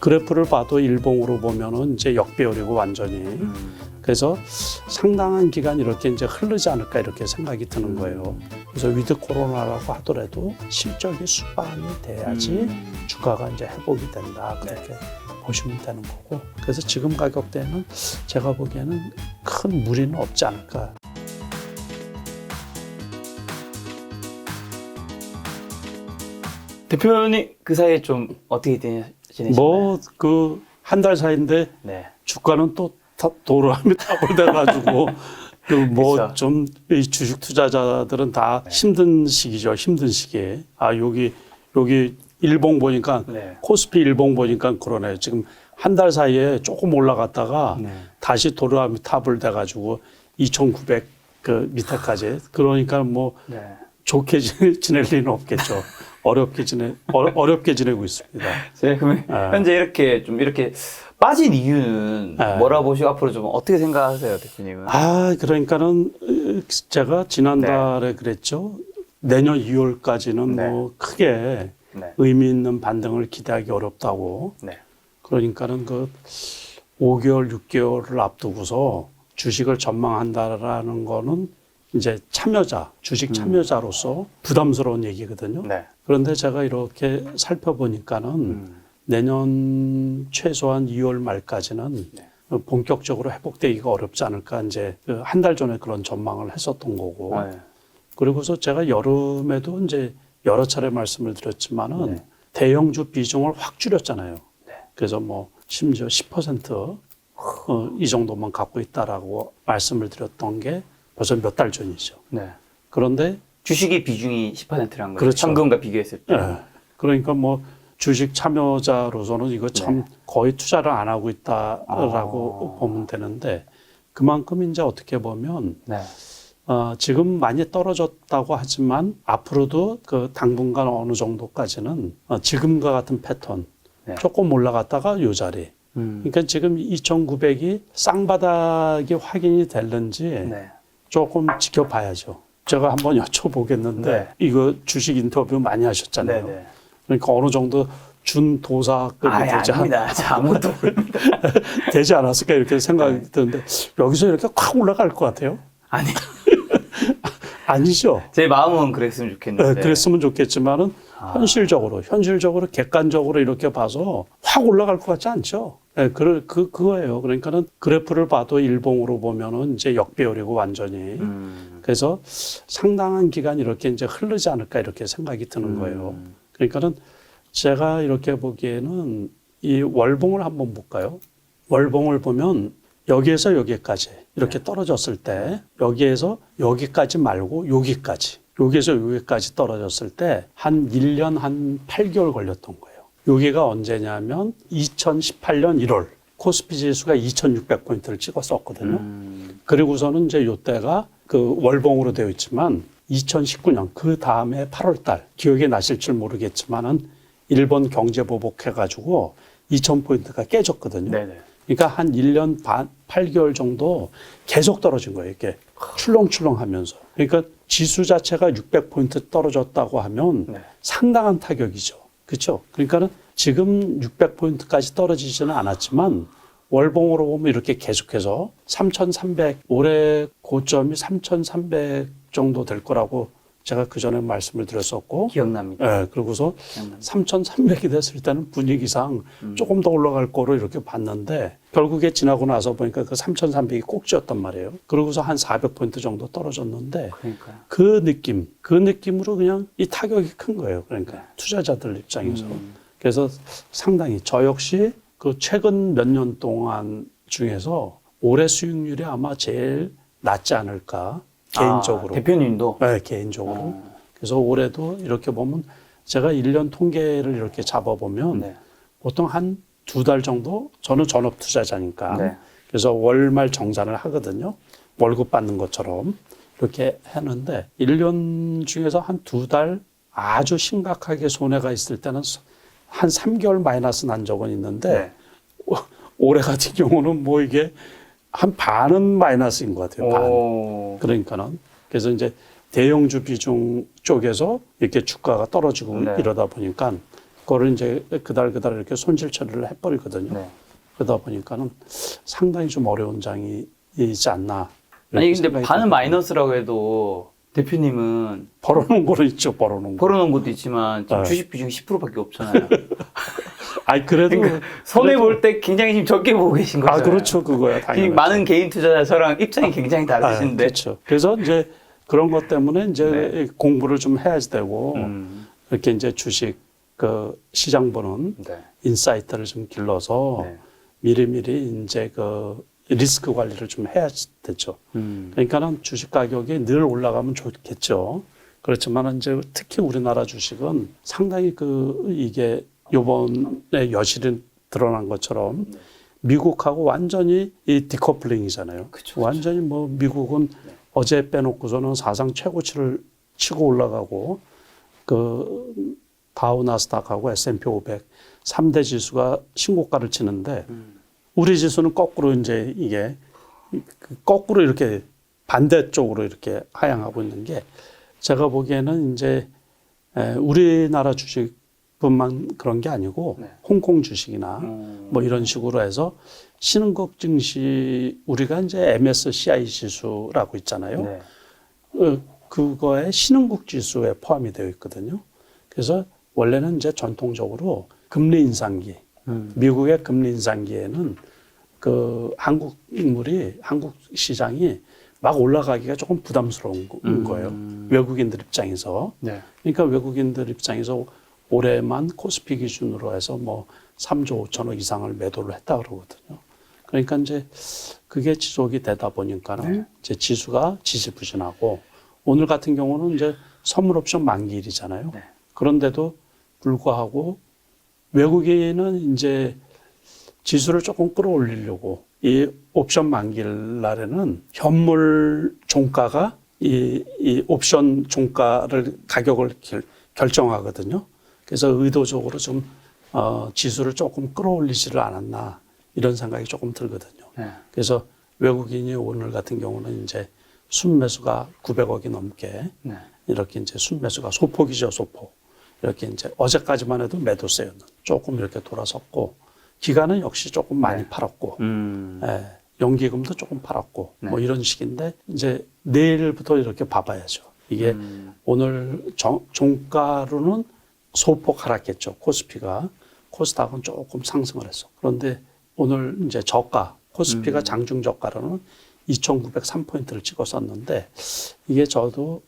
그래프를 봐도 일봉으로 보면은 이제 역배열이고 완전히. 그래서 상당한 기간 이렇게 이제 흐르지 않을까 이렇게 생각이 드는 거예요. 그래서 위드 코로나라고 하더라도 실적이 수반이 돼야지 주가가 이제 회복이 된다. 그렇게 보시면 되는 거고. 그래서 지금 가격대는 제가 보기에는 큰 무리는 없지 않을까. 대표님 그 사이에 좀 어떻게 지내시나요? 뭐 그 한 달 사이인데 네. 주가는 또 도로함이 타버려가지고 그 뭐 좀 이 주식 투자자들은 다 힘든 시기죠. 힘든 시기에. 아 여기 일봉 보니까 코스피 일봉 보니까 그러네요. 지금 한 달 사이에 조금 올라갔다가 다시 도로함이 탑을 돼가지고 2,900 그 밑에까지. 그러니까 뭐 좋게 지낼 리는 없겠죠. 어렵게 지내고 있습니다. 네, 그러면 현재 이렇게 빠진 이유는 뭐라 보시고 앞으로 좀 어떻게 생각하세요, 대표님은? 그러니까는 제가 지난달에 그랬죠. 내년 2월까지는 뭐 크게 의미 있는 반등을 기대하기 어렵다고. 그러니까는 그 5개월, 6개월을 앞두고서 주식을 전망한다라는 거는 이제 주식 참여자로서 부담스러운 얘기거든요. 그런데 제가 이렇게 살펴보니까는 내년 최소한 2월 말까지는 본격적으로 회복되기가 어렵지 않을까 이제 한 달 전에 그런 전망을 했었던 거고. 그리고서 제가 여름에도 이제 여러 차례 말씀을 드렸지만은 대형주 비중을 확 줄였잖아요. 그래서 뭐 심지어 10% 이 정도만 갖고 있다라고 말씀을 드렸던 게 벌써 몇 달 전이죠. 그런데 주식의 비중이 10%란 거죠. 그렇죠. 현금과 비교했을 때. 그러니까 뭐 주식 참여자로서는 이거 참 거의 투자를 안 하고 있다라고 보면 되는데 그만큼 이제 어떻게 보면 지금 많이 떨어졌다고 하지만 앞으로도 그 당분간 어느 정도까지는 지금과 같은 패턴 조금 올라갔다가 요 자리. 그러니까 지금 2,900이 쌍바닥이 확인이 될는지 조금 지켜봐야죠. 제가 한번 여쭤보겠는데 이거 주식 인터뷰 많이 하셨잖아요. 그러니까 어느 정도 준도사급이 아무것도 모릅니다. 되지 않았을까 이렇게 생각이 드는데 여기서 이렇게 확 올라갈 것 같아요? 아니. 아니죠. 제 마음은 그랬으면 좋겠는데. 그랬으면 좋겠지만은 현실적으로 객관적으로 이렇게 봐서 확 올라갈 것 같지 않죠. 그거예요. 그러니까는 그래프를 봐도 일봉으로 보면은 이제 역배열이고 완전히. 그래서 상당한 기간 이렇게 이제 흐르지 않을까 이렇게 생각이 드는 거예요. 그러니까는 제가 이렇게 보기에는 이 월봉을 한번 볼까요? 월봉을 보면 여기에서 여기까지 이렇게 떨어졌을 때 여기에서 여기까지 말고 여기에서 여기까지 떨어졌을 때 한 1년 한 8개월 걸렸던 거예요. 여기가 언제냐면 2018년 1월 코스피 지수가 2,600포인트를 찍었었거든요. 그리고서는 이제 이때가 그 월봉으로 되어 있지만 2019년 그 다음에 8월 달 기억이 나실지 모르겠지만은 일본 경제 보복해가지고 2,000포인트가 깨졌거든요. 그러니까 한 1년 반, 8개월 정도 계속 떨어진 거예요. 이렇게 출렁출렁 하면서. 그러니까 지수 자체가 600포인트 떨어졌다고 하면 상당한 타격이죠. 그렇죠? 그러니까는 지금 600포인트까지 떨어지지는 않았지만 월봉으로 보면 이렇게 계속해서 3,300, 올해 고점이 3,300 정도 될 거라고 제가 그 전에 말씀을 드렸었고. 기억납니다. 그러고서 3,300이 됐을 때는 분위기상 조금 더 올라갈 거로 이렇게 봤는데 결국에 지나고 나서 보니까 그 3,300이 꼭지였단 말이에요. 그러고서 한 400포인트 정도 떨어졌는데 그 느낌으로 그냥 이 타격이 큰 거예요. 그러니까 투자자들 입장에서. 그래서 상당히 저 역시 그 최근 몇 년 동안 중에서 올해 수익률이 아마 제일 낮지 않을까. 개인적으로. 대표님도? 네, 개인적으로. 그래서 올해도 이렇게 보면 제가 1년 통계를 이렇게 잡아보면 보통 한 2달 정도 저는 전업 투자자니까 그래서 월말 정산을 하거든요. 월급 받는 것처럼 이렇게 했는데 1년 중에서 한 2달 아주 심각하게 손해가 있을 때는 한 3개월 마이너스 난 적은 있는데 올해 같은 경우는 뭐 이게 한 반은 마이너스인 것 같아요. 반. 그러니까는. 그래서 이제 대형주 비중 쪽에서 이렇게 주가가 떨어지고 이러다 보니까 그거를 이제 그달 이렇게 손실 처리를 해버리거든요. 네. 그러다 보니까는 상당히 좀 어려운 장이지 않나. 아니 이렇게 근데 생각이 반은 들거든요. 마이너스라고 해도 대표님은 벌어놓은 거는 있죠, 벌어놓은 거. 벌어놓은 것도 있지만 지금 네. 주식 비중이 10%밖에 없잖아요. 아니 그래도 손해 그래도- 볼 때 굉장히 지금 적게 보고 계신 거잖아요. 아 그렇죠, 그거야 지금 당연히. 많은 개인 투자자 저랑 입장이 굉장히 다르신데. 그렇죠. 그래서 이제 그런 것 때문에 이제 네. 공부를 좀 해야지 되고 음. 이렇게 이제 주식 그 시장 보는 네. 인사이트를 좀 길러서 네. 미리미리 이제 그 리스크 관리를 좀 해야 되죠. 음. 그러니까는 주식 가격이 늘 올라가면 좋겠죠. 그렇지만 이제 특히 우리나라 주식은 상당히 그 이게 요번에 여실히 드러난 것처럼 미국하고 완전히 이 디커플링이잖아요. 그쵸. 완전히 뭐 미국은 어제 빼놓고서는 사상 최고치를 치고 올라가고 그 다우 나스닥하고 S&P 500 3대 지수가 신고가를 치는데 우리 지수는 거꾸로 이제 이게 그 거꾸로 이렇게 반대쪽으로 이렇게 하향하고 있는 게 제가 보기에는 이제 우리나라 주식뿐만 그런 게 아니고 네. 홍콩 주식이나 뭐 이런 식으로 해서 신흥국 증시 우리가 이제 MSCI 지수라고 있잖아요. 네. 그거에 신흥국 지수에 포함이 되어 있거든요. 그래서 원래는 이제 전통적으로 금리 인상기, 미국의 금리 인상기에는 그 한국 시장이 막 올라가기가 조금 부담스러운 거예요. 외국인들 입장에서. 네. 그러니까 외국인들 입장에서 올해만 코스피 기준으로 해서 뭐 3조 5천억 이상을 매도를 했다 그러거든요. 그러니까 이제 그게 지속이 되다 보니까는 이제 지수가 지지부진하고 오늘 같은 경우는 이제 선물 옵션 만기일이잖아요. 네. 그런데도 불구하고 외국인은 이제 지수를 조금 끌어올리려고 이 옵션 만기일 날에는 현물 종가가 이 옵션 종가를 가격을 결정하거든요. 그래서 의도적으로 좀 지수를 조금 끌어올리지를 않았나 이런 생각이 조금 들거든요. 네. 그래서 외국인이 오늘 같은 경우는 이제 순매수가 900억이 넘게 네. 이렇게 이제 순매수가 소폭이죠, 소폭. 이렇게 이제 어제까지만 해도 매도세였는 조금 이렇게 돌아섰고 기간은 역시 조금 많이 팔았고 예, 연기금도 조금 팔았고 네. 뭐 이런 식인데 이제 내일부터 이렇게 봐봐야죠. 이게 오늘 종가로는 소폭 하락했죠. 코스피가 코스닥은 조금 상승을 했어. 그런데 오늘 이제 저가 코스피가 장중 저가로는 2,903포인트를 찍었었는데 이게 저도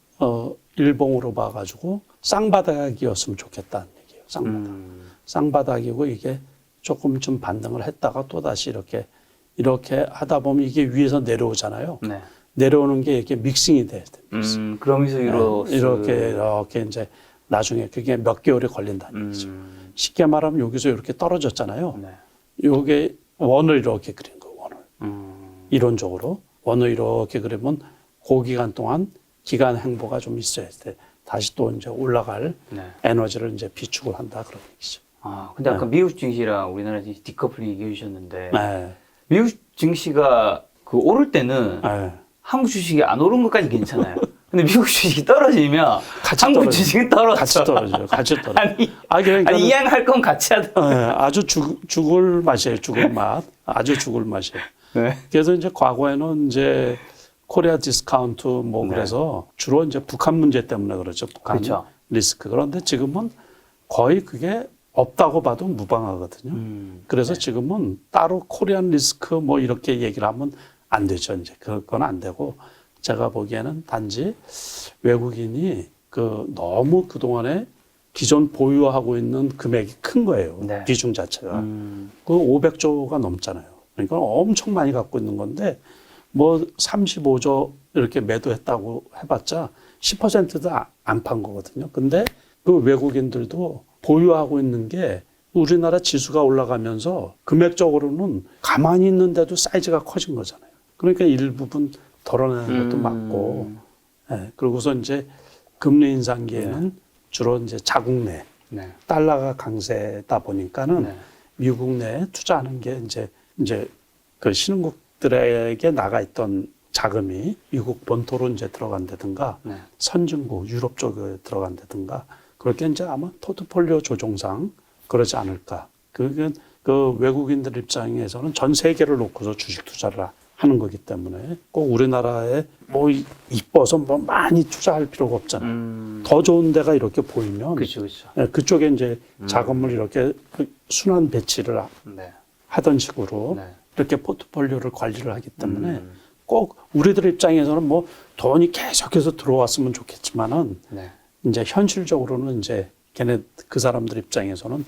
일봉으로 봐가지고 쌍바닥이었으면 좋겠다는 얘기예요. 쌍바닥. 쌍바닥이고 이게 조금 좀 반등을 했다가 또 다시 이렇게 하다 보면 이게 위에서 내려오잖아요. 네. 내려오는 게 이렇게 믹싱이 돼야 됩니다. 그러면서 이렇게 이제 나중에 그게 몇 개월이 걸린다는 얘기죠. 쉽게 말하면 여기서 이렇게 떨어졌잖아요. 네. 요게 원을 이렇게 그린 거예요. 원을. 이론적으로 원을 이렇게 그리면 그 기간 동안 기간 행보가 좀 있어야 돼. 다시 또 이제 올라갈 네. 에너지를 이제 비축을 한다 그런 얘기죠. 아, 근데 아까 미국 증시랑 우리나라 증시 디커플링 얘기해 주셨는데 네. 미국 증시가 그 오를 때는 네. 한국 주식이 안 오른 것까지 괜찮아요. 근데 미국 주식이 떨어지면 같이 한국 떨어져요. 주식은 떨어져. 같이 떨어져요. 같이 떨어져요. 아니, 그러니까 이양할 건 같이 하다. 아주 죽을 맛이에요. 죽을 맛. 아주 죽을 맛이에요. 네. 그래서 이제 과거에는 이제 코리아 디스카운트 뭐 네. 그래서 주로 이제 북한 문제 때문에 그렇죠. 북한 그렇죠. 리스크. 그런데 지금은 거의 그게 없다고 봐도 무방하거든요. 그래서 지금은 따로 코리안 리스크 뭐 이렇게 얘기를 하면 안 되죠. 이제 그건 안 되고 제가 보기에는 단지 외국인이 그 너무 그동안에 기존 보유하고 있는 금액이 큰 거예요. 네. 비중 자체가. 그 500조가 넘잖아요. 그러니까 엄청 많이 갖고 있는 건데 뭐 35조 이렇게 매도했다고 해봤자 10%도 안 판 거거든요. 근데 그 외국인들도 보유하고 있는 게 우리나라 지수가 올라가면서 금액적으로는 가만히 있는데도 사이즈가 커진 거잖아요. 그러니까 일부분 덜어내는 것도 맞고, 예, 그러고서 이제 금리 인상기에는 주로 이제 자국 내 네. 달러가 강세다 보니까는 네. 미국 내에 투자하는 게 이제 그 신흥국들에게 나가 있던 자금이 미국 본토로 이제 들어간다든가 네. 선진국 유럽 쪽에 들어간다든가 그렇게 이제 아마 포트폴리오 조정상 그러지 않을까. 그건 그 외국인들 입장에서는 전 세계를 놓고서 주식 투자를 하는 거기 때문에 꼭 우리나라에 뭐 이뻐서 뭐 많이 투자할 필요가 없잖아요. 더 좋은 데가 이렇게 보이면 그렇죠. 그쪽에 이제 자금을 이렇게 순환 배치를 네. 하던 식으로 네. 이렇게 포트폴리오를 관리를 하기 때문에 꼭 우리들 입장에서는 뭐 돈이 계속해서 들어왔으면 좋겠지만은 네. 이제 현실적으로는 이제 걔네 그 사람들 입장에서는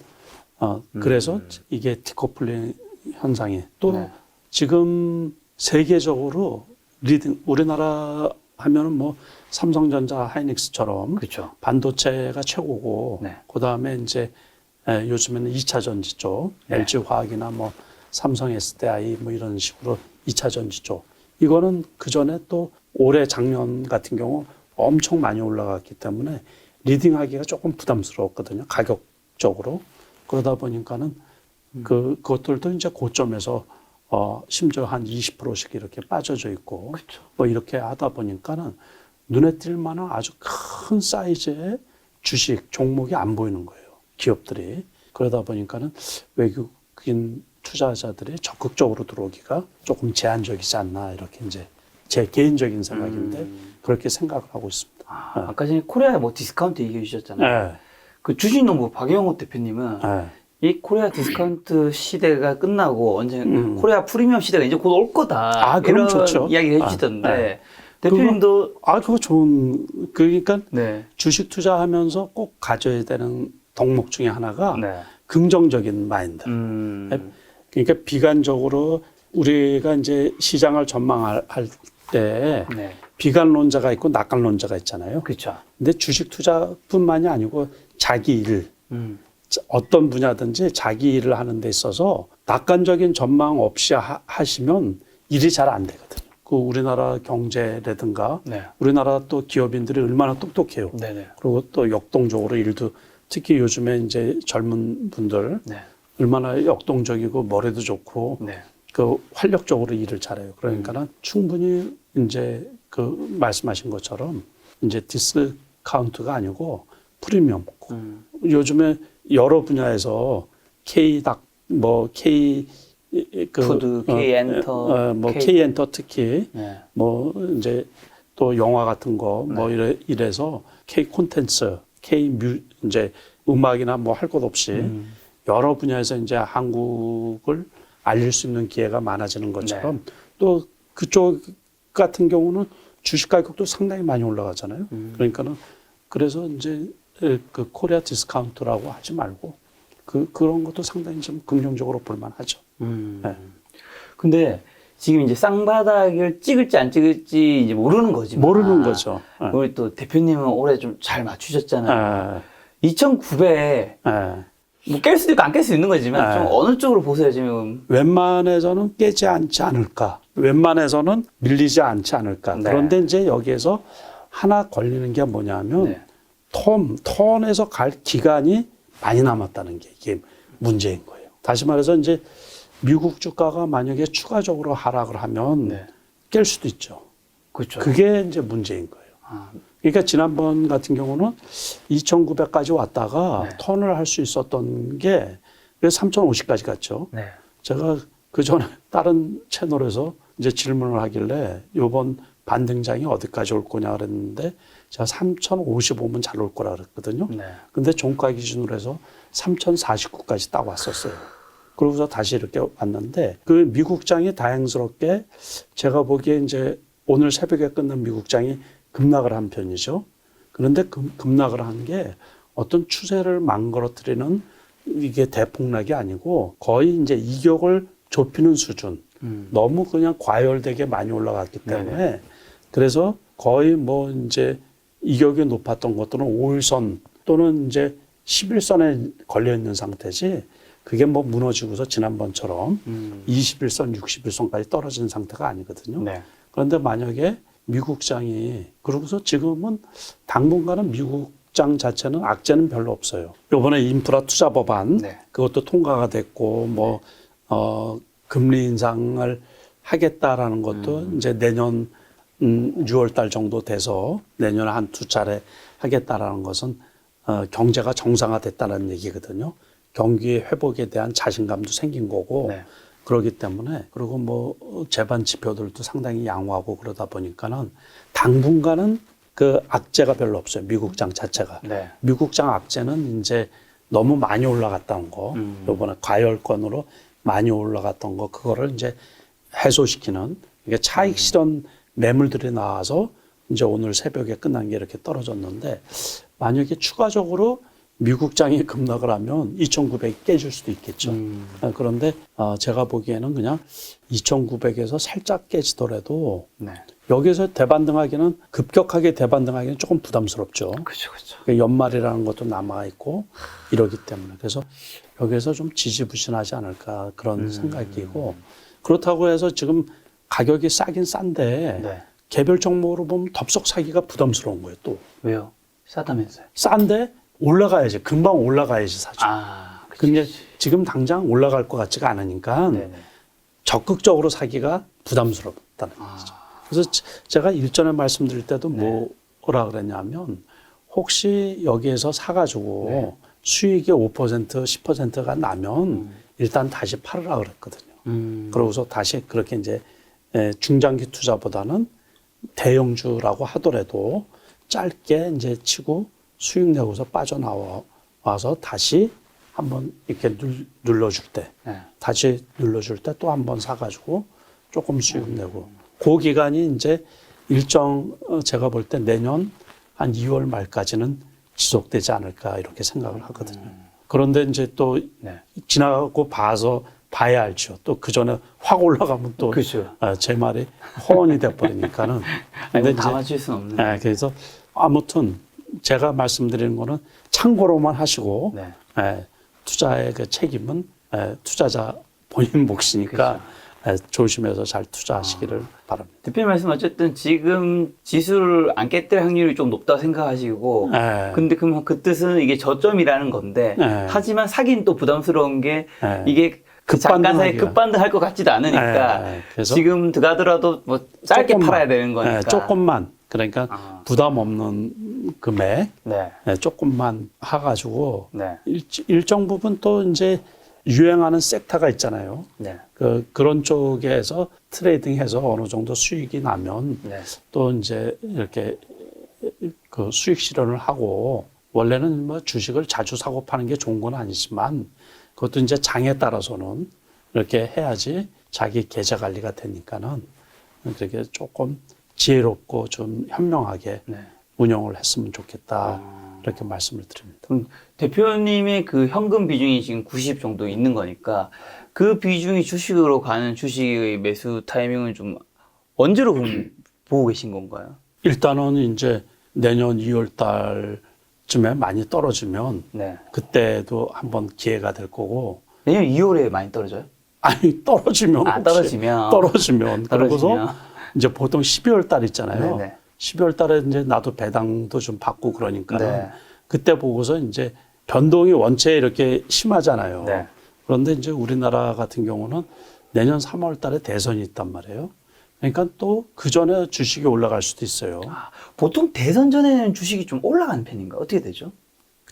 그래서 이게 디커플링 현상이 또 네. 지금 세계적으로 리딩 우리나라 하면은 뭐 삼성전자 하이닉스처럼 그렇죠. 반도체가 최고고 네. 그다음에 이제 요즘에는 2차 전지 쪽 네. LG 화학이나 뭐 삼성 SDI 뭐 이런 식으로 2차 전지 쪽 이거는 그 전에 또 올해 작년 같은 경우 엄청 많이 올라갔기 때문에 리딩하기가 조금 부담스러웠거든요. 가격적으로. 그러다 보니까는 그것들도 이제 고점에서 심지어 한 20%씩 이렇게 빠져져 있고 그렇죠. 뭐 이렇게 하다 보니까는 눈에 띌 만한 아주 큰 사이즈의 주식 종목이 안 보이는 거예요. 기업들이. 그러다 보니까는 외국인 투자자들이 적극적으로 들어오기가 조금 제한적이지 않나 이렇게 이제 제 개인적인 생각인데 그렇게 생각을 하고 있습니다. 아까 전에 코리아 뭐 디스카운트 얘기해 주셨잖아요. 네. 그 주식농부 박영호 대표님은 네. 이 코리아 디스카운트 시대가 끝나고 언제 코리아 프리미엄 시대가 이제 곧 올 거다. 그럼 이런 좋죠. 이야기를 해주시던데 네. 대표님도 그거 좋은 그러니까 네. 주식 투자하면서 꼭 가져야 되는 덕목 중에 하나가 네. 긍정적인 마인드. 그러니까 비관적으로 우리가 이제 시장을 전망할 때 네. 비관론자가 있고 낙관론자가 있잖아요. 그렇죠. 근데 주식 투자뿐만이 아니고 자기 일, 어떤 분야든지 자기 일을 하는 데 있어서 낙관적인 전망 없이 하시면 일이 잘 안 되거든요. 그 우리나라 경제라든가 네. 우리나라 또 기업인들이 얼마나 똑똑해요. 네네. 그리고 또 역동적으로 일도 특히 요즘에 이제 젊은 분들 네. 얼마나 역동적이고 머리도 좋고 네. 그 활력적으로 일을 잘해요. 그러니까는 충분히 이제 그 말씀하신 것처럼 이제 디스카운트가 아니고 프리미엄. 요즘에 여러 분야에서 K닭 뭐 K 푸드, K엔터, 뭐 K엔터 특히 네. 뭐 이제 또 영화 같은 거 뭐 이래서 K 콘텐츠, K 뮤 이제 음악이나 뭐 할 것 없이 여러 분야에서 이제 한국을 알릴 수 있는 기회가 많아지는 것처럼 또 그쪽 같은 경우는 주식 가격도 상당히 많이 올라가잖아요. 그러니까는 그래서 이제 그 코리아 디스카운트라고 하지 말고 그런 것도 상당히 좀 긍정적으로 볼만하죠. 네. 근데 지금 이제 쌍바닥을 찍을지 안 찍을지 이제 모르는 거지. 모르는 거죠. 네. 우리 또 대표님은 올해 좀 잘 맞추셨잖아요. 네. 2,900 네. 뭐 깰 수도 있고 안 깰 수 있는 거지만 네. 좀 어느 쪽으로 보세요 지금? 웬만해서는 깨지 않지 않을까. 웬만해서는 밀리지 않지 않을까. 네. 그런데 이제 여기에서 하나 걸리는 게 뭐냐면 네. 턴에서 갈 기간이 많이 남았다는 게 이게 문제인 거예요. 다시 말해서 이제 미국 주가가 만약에 추가적으로 하락을 하면 네. 깰 수도 있죠. 그렇죠. 그게 이제 문제인 거예요. 그러니까 지난번 같은 경우는 2,900까지 왔다가 네. 턴을 할 수 있었던 게 3,050까지 갔죠. 네. 제가 그 전에 다른 채널에서 이제 질문을 하길래 이번 반등장이 어디까지 올 거냐 그랬는데 제가 3,055면 잘 올 거라 그랬거든요. 네. 근데 종가 기준으로 해서 3,049까지 딱 왔었어요. 그러고서 다시 이렇게 왔는데 그 미국장이 다행스럽게 제가 보기에 이제 오늘 새벽에 끝난 미국장이 급락을 한 편이죠. 그런데 급락을 한 게 어떤 추세를 망가뜨리는 이게 대폭락이 아니고 거의 이제 이격을 좁히는 수준. 너무 그냥 과열되게 많이 올라갔기 때문에 네네. 그래서 거의 뭐 이제 이격이 높았던 것들은 5일선 또는 이제 11선에 걸려 있는 상태지 그게 뭐 무너지고서 지난번처럼 21선, 60일선까지 떨어진 상태가 아니거든요. 네. 그런데 만약에 미국장이 그러고서 지금은 당분간은 미국장 자체는 악재는 별로 없어요. 이번에 인프라 투자 법안 네. 그것도 통과가 됐고 뭐 금리 인상을 하겠다라는 것도 이제 내년 6월 달 정도 돼서 내년에 한 두 차례 하겠다라는 것은 경제가 정상화됐다는 얘기거든요. 경기 회복에 대한 자신감도 생긴 거고 네. 그러기 때문에 그리고 뭐 재반 지표들도 상당히 양호하고 그러다 보니까는 당분간은 그 악재가 별로 없어요. 미국장 자체가. 네. 미국장 악재는 이제 너무 많이 올라갔던 거, 요번에 과열권으로 많이 올라갔던 거, 그거를 이제 해소시키는 이게 차익 실현 매물들이 나와서 이제 오늘 새벽에 끝난 게 이렇게 떨어졌는데 만약에 추가적으로 미국장이 급락을 하면 2,900이 깨질 수도 있겠죠. 그런데 제가 보기에는 그냥 2,900에서 살짝 깨지더라도 네. 여기서 대반등하기는 급격하게 대반등하기는 조금 부담스럽죠. 그렇죠, 그렇죠. 연말이라는 것도 남아 있고 이러기 때문에 그래서 여기에서 좀 지지부진하지 않을까 그런 생각이고 그렇다고 해서 지금 가격이 싸긴 싼데 네. 개별 종목으로 보면 덥석 사기가 부담스러운 거예요. 또 왜요? 싸다면서요? 싼데 올라가야지 금방 올라가야지 사죠. 아, 근데 지금 당장 올라갈 것 같지가 않으니까 네네. 적극적으로 사기가 부담스럽다는 얘기죠. 그래서 제가 일전에 말씀드릴 때도 뭐라 그랬냐면 혹시 여기에서 사가지고 수익이 5% 10%가 나면 일단 다시 팔으라 그랬거든요. 그러고서 다시 그렇게 이제 중장기 투자보다는 대형주라고 하더라도 짧게 이제 치고 수익 내고서 빠져나와서 다시 한번 이렇게 눌러줄 때, 다시 눌러줄 때 또 한번 사가지고 조금 수익 내고, 그 기간이 이제 일정 제가 볼 때 내년 한 2월 말까지는 지속되지 않을까 이렇게 생각을 하거든요. 그런데 이제 또 지나가고 봐야 알죠. 또 그 전에 확 올라가면 또 제 말이 허언이 돼버리니까는. 근데 다 맞출 수는 없는. 그래서 아무튼 제가 말씀드리는 거는 참고로만 하시고 투자의 그 책임은 투자자 본인 몫이니까 조심해서 잘 투자하시기를 바랍니다. 대표님 말씀 어쨌든 지금 지수를 안 깼을 확률이 좀 높다 생각하시고 근데 그러면 그 뜻은 이게 저점이라는 건데 하지만 사기는 또 부담스러운 게 이게 잠깐 사이에 급반등할 것 같지도 않으니까 그래서 지금 들어가더라도 뭐 짧게 조금만, 팔아야 되는 거니까 조금만 그러니까 부담 없는 금액 조금만 해가지고 일정 부분 또 이제 유행하는 섹터가 있잖아요. 그런 쪽에서 트레이딩해서 어느 정도 수익이 나면 또 이제 이렇게 그 수익 실현을 하고 원래는 뭐 주식을 자주 사고 파는 게 좋은 건 아니지만 그것도 이제 장에 따라서는 이렇게 해야지 자기 계좌 관리가 되니까는 그렇게 조금 지혜롭고 좀 현명하게 운영을 했으면 좋겠다. 이렇게 말씀을 드립니다. 그럼 대표님의 그 현금 비중이 지금 90 정도 있는 거니까 그 비중이 주식으로 가는 주식의 매수 타이밍은 좀 언제로 그럼 보고 계신 건가요? 일단은 이제 내년 2월 달쯤에 많이 떨어지면 그때도 한번 기회가 될 거고. 내년 2월에 많이 떨어져요? 아니 떨어지면 떨어지면 그러고서 이제 보통 12월 달 있잖아요. 12월 달에 이제 나도 배당도 좀 받고 그러니까 그때 보고서 이제 변동이 원체 이렇게 심하잖아요. 그런데 이제 우리나라 같은 경우는 내년 3월 달에 대선이 있단 말이에요. 그러니까 또 그 전에 주식이 올라갈 수도 있어요. 보통 대선 전에는 주식이 좀 올라가는 편인가? 어떻게 되죠?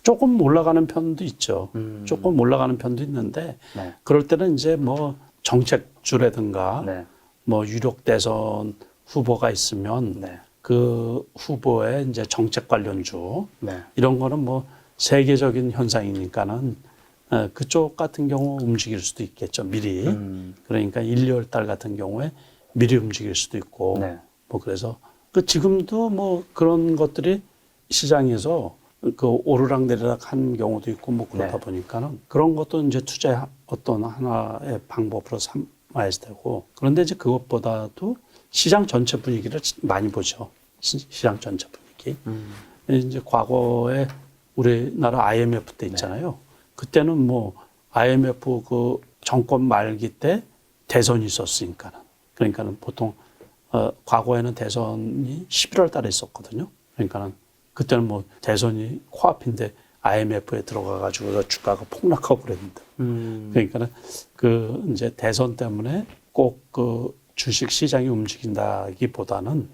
조금 올라가는 편도 있죠. 조금 올라가는 편도 있는데 그럴 때는 이제 뭐 정책주라든가 뭐 유력 대선 후보가 있으면 그 후보의 이제 정책 관련주 이런 거는 뭐 세계적인 현상이니까는 그쪽 같은 경우 움직일 수도 있겠죠. 미리. 그러니까 1, 2월 달 같은 경우에 미리 움직일 수도 있고 뭐 그래서 그 지금도 뭐 그런 것들이 시장에서 그 오르락내리락 한 경우도 있고 뭐 그러다 보니까는 그런 것도 이제 투자의 어떤 하나의 방법으로 삼아야 되고 그런데 이제 그것보다도 시장 전체 분위기를 많이 보죠. 시장 전체 분위기. 이제 과거에 우리나라 IMF 때 있잖아요. 그때는 뭐 IMF 그 정권 말기 때 대선이 있었으니까는. 그러니까는 보통 과거에는 대선이 11월 달에 있었거든요. 그러니까는 그때는 뭐 대선이 코앞인데 IMF에 들어가가지고 주가가 폭락하고 그랬는데. 그러니까는 그 이제 대선 때문에 꼭 그 주식 시장이 움직인다기보다는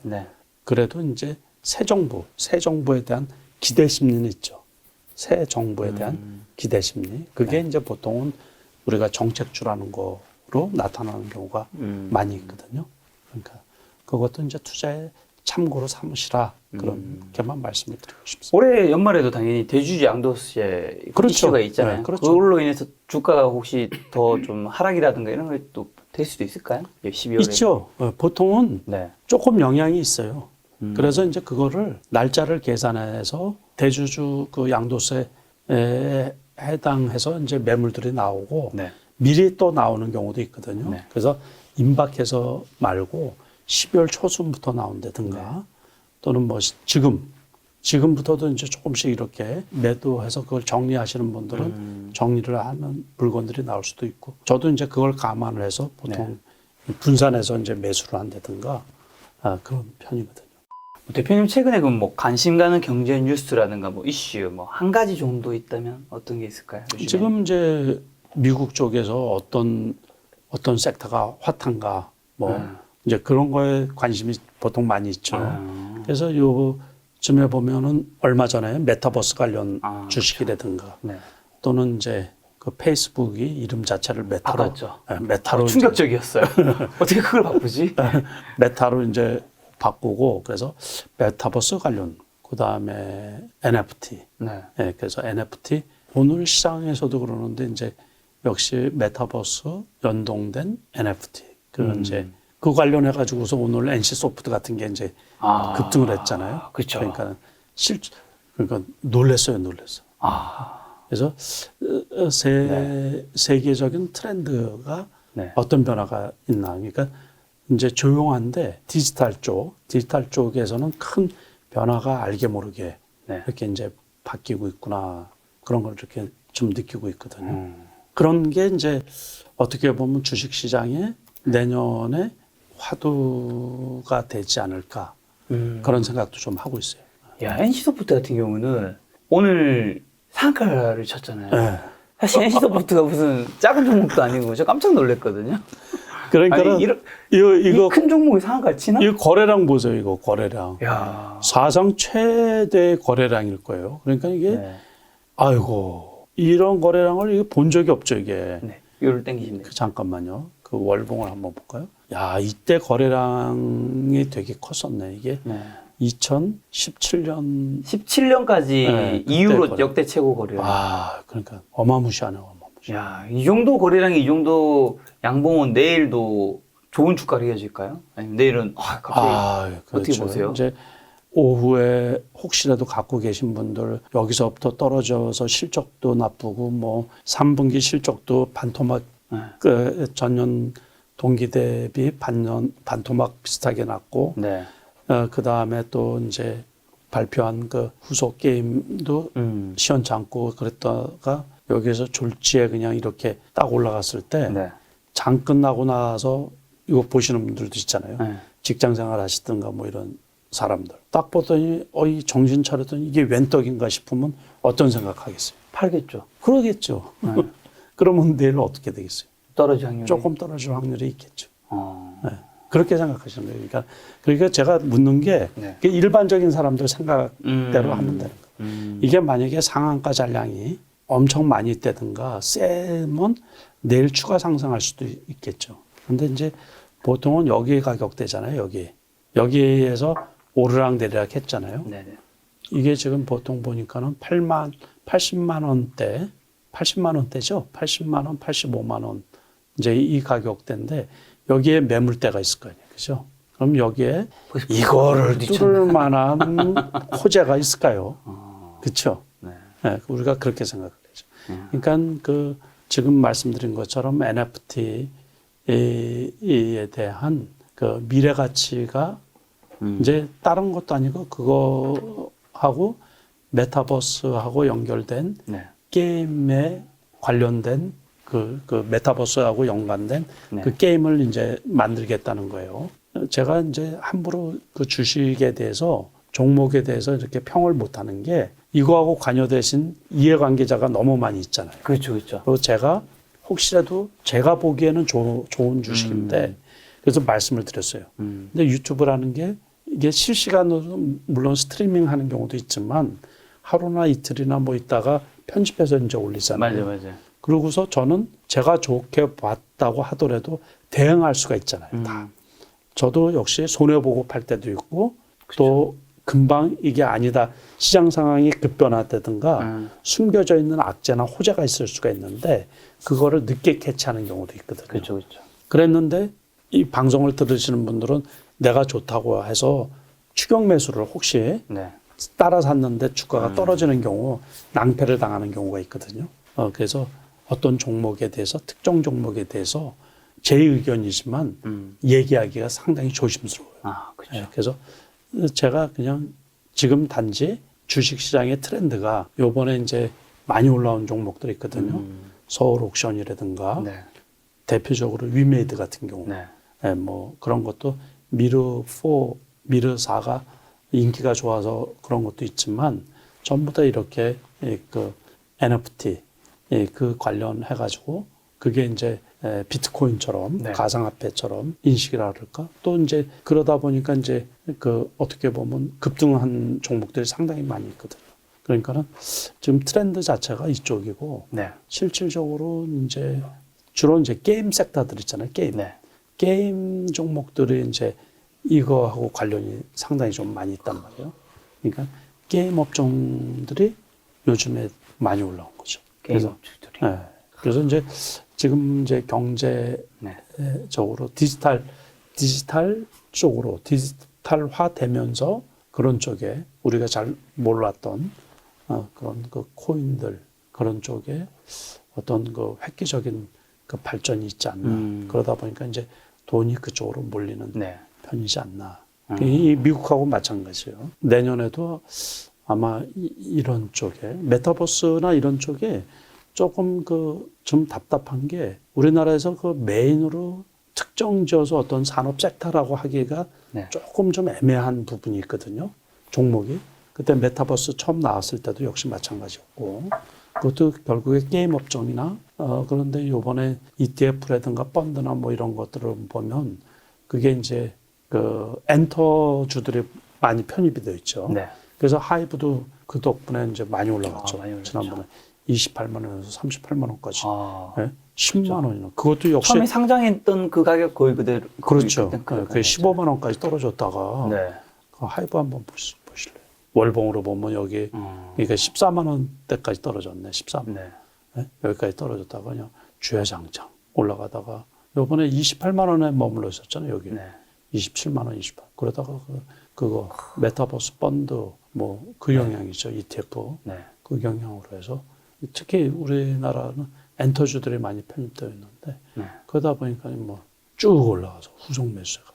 그래도 이제 새 정부에 대한 기대 심리는 있죠. 새 정부에 대한 기대 심리. 그게 이제 보통은 우리가 정책주라는 거로 나타나는 경우가 많이 있거든요. 그러니까 그것도 이제 투자에 참고로 삼으시라 그렇게만 말씀을 드리고 싶습니다. 올해 연말에도 당연히 대주주 양도세 그렇죠. 이슈가 있잖아요. 네, 그렇죠. 그걸로 인해서 주가가 혹시 더 좀 하락이라든가 이런 게 또 될 수도 있을까요? 12월에. 있죠. 보통은 네. 조금 영향이 있어요. 그래서 이제 그거를 날짜를 계산해서 대주주 그 양도세에 해당해서 이제 매물들이 나오고 네. 미리 또 나오는 경우도 있거든요. 네. 그래서 임박해서 말고 12월 초순부터 나온다든가 또는 뭐 지금부터도 이제 조금씩 이렇게 매도해서 그걸 정리하시는 분들은 정리를 하는 물건들이 나올 수도 있고 저도 이제 그걸 감안을 해서 보통 분산해서 이제 매수를 한다든가 그런 편이거든요. 대표님 최근에 그럼 뭐 관심 가는 경제 뉴스라든가 뭐 이슈 뭐 한 가지 정도 있다면 어떤 게 있을까요? 요즘에? 지금 이제 미국 쪽에서 어떤 섹터가 핫한가 뭐 이제 그런 거에 관심이 보통 많이 있죠. 그래서 요즘에 보면은 얼마 전에 메타버스 관련 주식이라든가 네. 또는 이제 그 페이스북이 이름 자체를 메타로 바꿨죠. 메타로 충격적이었어요. 어떻게 그걸 바꾸지? 메타로 이제 바꾸고 그래서 메타버스 관련 그다음에 NFT 네. 그래서 NFT 오늘 시장에서도 그러는데 이제 역시 메타버스 연동된 NFT 이제 그 관련해 가지고서 오늘 NC 소프트 같은 게 이제 급등을 했잖아요. 그렇죠. 그러니까 그러니까 놀랬어요. 그래서 세계적인 트렌드가 어떤 변화가 있나. 그러니까 이제 조용한데 디지털 쪽에서는 큰 변화가 알게 모르게 이렇게 이제 바뀌고 있구나. 그런 걸 이렇게 좀 느끼고 있거든요. 그런 게 이제 어떻게 보면 주식 시장에 내년에 화두가 되지 않을까. 그런 생각도 좀 하고 있어요. 야, NC소프트 같은 경우는 오늘 상한가를 쳤잖아요. 네. 사실 NC소프트가 무슨 작은 종목도 아니고 저 깜짝 놀랐거든요. 그러니까 이거 큰 종목이 상한가를 치나? 이 거래량 보세요. 이거 거래량. 야. 사상 최대 거래량일 거예요. 그러니까 이게 아이고 이런 거래량을 본 적이 없죠 이게. 네. 이거를 땡기시네요. 잠깐만요. 그 월봉을 한번 볼까요? 야 이때 거래량이 되게 컸었네 이게. 2017년 17년까지 이후로 역대 최고 거래량. 그러니까 어마무시하네요. 야, 이 정도 거래량이 이 정도 양봉은 내일도 좋은 주가로 이어질까요? 아니면 내일은 갑자기 어떻게 그렇죠. 보세요? 이제 오후에 혹시라도 갖고 계신 분들 여기서부터 떨어져서 실적도 나쁘고 뭐 3분기 실적도 반토막 그 전년 동기 대비 반토막 비슷하게 났고 그 다음에 또 이제 발표한 그 후속 게임도 시원찮고 그랬다가 여기에서 졸지에 그냥 이렇게 딱 올라갔을 때 장 끝나고 나서 이거 보시는 분들도 있잖아요. 직장 생활 하시든가 뭐 이런 사람들. 딱 보더니 이 정신 차렸더니 이게 웬 떡인가 싶으면 어떤 생각하겠어요? 팔겠죠. 그러겠죠. 그러면 내일 어떻게 되겠어요? 떨어질 확률이? 조금 떨어질 확률이 있겠죠. 그렇게 생각하시는 거예요. 그러니까 제가 묻는 게 일반적인 사람들 생각대로 하면 되는 거예요. 이게 만약에 상한가 잔량이 엄청 많이 있다든가 세면 내일 추가 상승할 수도 있겠죠. 근데 이제 보통은 여기 가격대잖아요. 여기에서 오르락 내리락 했잖아요. 이게 지금 보통 보니까는 80만 원대죠. 80만 원, 85만 원. 이제 이 가격대인데 여기에 매물대가 있을 거 아니에요. 그죠? 그럼 여기에 이거를 뚫을 만한 호재가 있을까요? 그렇죠? 우리가 그렇게 생각을 하죠. 그러니까 그 지금 말씀드린 것처럼 NFT에 대한 그 미래 가치가 이제 다른 것도 아니고 그거하고 메타버스하고 연결된 게임에 관련된 그 메타버스하고 연관된 그 게임을 이제 만들겠다는 거예요. 제가 이제 함부로 그 주식에 대해서 종목에 대해서 이렇게 평을 못 하는 게 이거하고 관여되신 이해관계자가 너무 많이 있잖아요. 그렇죠. 그리고 제가 혹시라도 제가 보기에는 좋은 주식인데 그래서 말씀을 드렸어요. 근데 유튜브라는 게 이게 실시간으로 물론 스트리밍 하는 경우도 있지만 하루나 이틀이나 뭐 있다가 편집해서 이제 올리잖아요. 맞아. 그러고서 저는 제가 좋게 봤다고 하더라도 대응할 수가 있잖아요. 다. 저도 역시 손해보고 팔 때도 있고 또 금방 이게 아니다. 시장 상황이 급변화되든가 숨겨져 있는 악재나 호재가 있을 수가 있는데 그거를 늦게 캐치하는 경우도 있거든요. 그렇죠. 그랬는데 이 방송을 들으시는 분들은 내가 좋다고 해서 추격 매수를 혹시 따라 샀는데 주가가 떨어지는 경우 낭패를 당하는 경우가 있거든요. 그래서 어떤 종목에 대해서 특정 종목에 대해서 제 의견이지만 얘기하기가 상당히 조심스러워요. 그렇죠. 네, 그래서 제가 그냥 지금 단지 주식시장의 트렌드가 요번에 이제 많이 올라온 종목들이 있거든요. 서울 옥션이라든가 대표적으로 위메이드 같은 경우 뭐 그런 것도 미르4, 미르4가 인기가 좋아서 그런 것도 있지만 전부 다 이렇게 그 NFT 그 관련해가지고 그게 이제 비트코인처럼 가상화폐처럼 인식이라 그럴까? 또 이제 그러다 보니까 이제 그 어떻게 보면 급등한 종목들이 상당히 많이 있거든요. 그러니까는 지금 트렌드 자체가 이쪽이고 실질적으로 이제 주로 이제 게임 섹터들 있잖아요. 게임 종목들이 이제 이거하고 관련이 상당히 좀 많이 있단 말이에요. 그러니까 게임 업종들이 요즘에 많이 올라온 거죠. 그래서 이제 지금 이제 경제적으로 디지털 쪽으로 디지털화 되면서 그런 쪽에 우리가 잘 몰랐던 그런 그 코인들 그런 쪽에 어떤 그 획기적인 그 발전이 있지 않나. 그러다 보니까 이제 돈이 그쪽으로 몰리는 편이지 않나. 이 미국하고 마찬가지예요. 내년에도 아마 이런 쪽에 메타버스나 이런 쪽에 조금 그 좀 답답한 게 우리나라에서 그 메인으로 특정 지어서 어떤 산업 섹터라고 하기가 조금 좀 애매한 부분이 있거든요. 종목이. 그때 메타버스 처음 나왔을 때도 역시 마찬가지였고 그것도 결국에 게임 업종이나 그런데 요번에 ETF라든가 펀드나 뭐 이런 것들을 보면 그게 이제 그 엔터주들이 많이 편입이 되어 있죠. 그래서 하이브도 그 덕분에 이제 많이 올라갔죠. 지난번에 28만 원에서 38만 원까지. 10만 원이나. 그것도 역시. 처음에 상장했던 그 가격 거의 그대로. 그렇죠. 그 15만 원까지 떨어졌다가. 그 하이브 한번 보실래요? 월봉으로 보면 여기, 그러니까 14만 원대까지 떨어졌네. 13. 여기까지 떨어졌다가 그냥 주야장창 올라가다가 요번에 28만 원에 머물러 있었잖아요. 여기. 27만 원, 28. 그러다가 그거 메타버스 펀드 뭐 그 영향이죠. ETF. 그 영향으로 해서 특히 우리나라는 엔터주들이 많이 편입되어 있는데 그러다 보니까 뭐 쭉 올라가서 후속 매수가.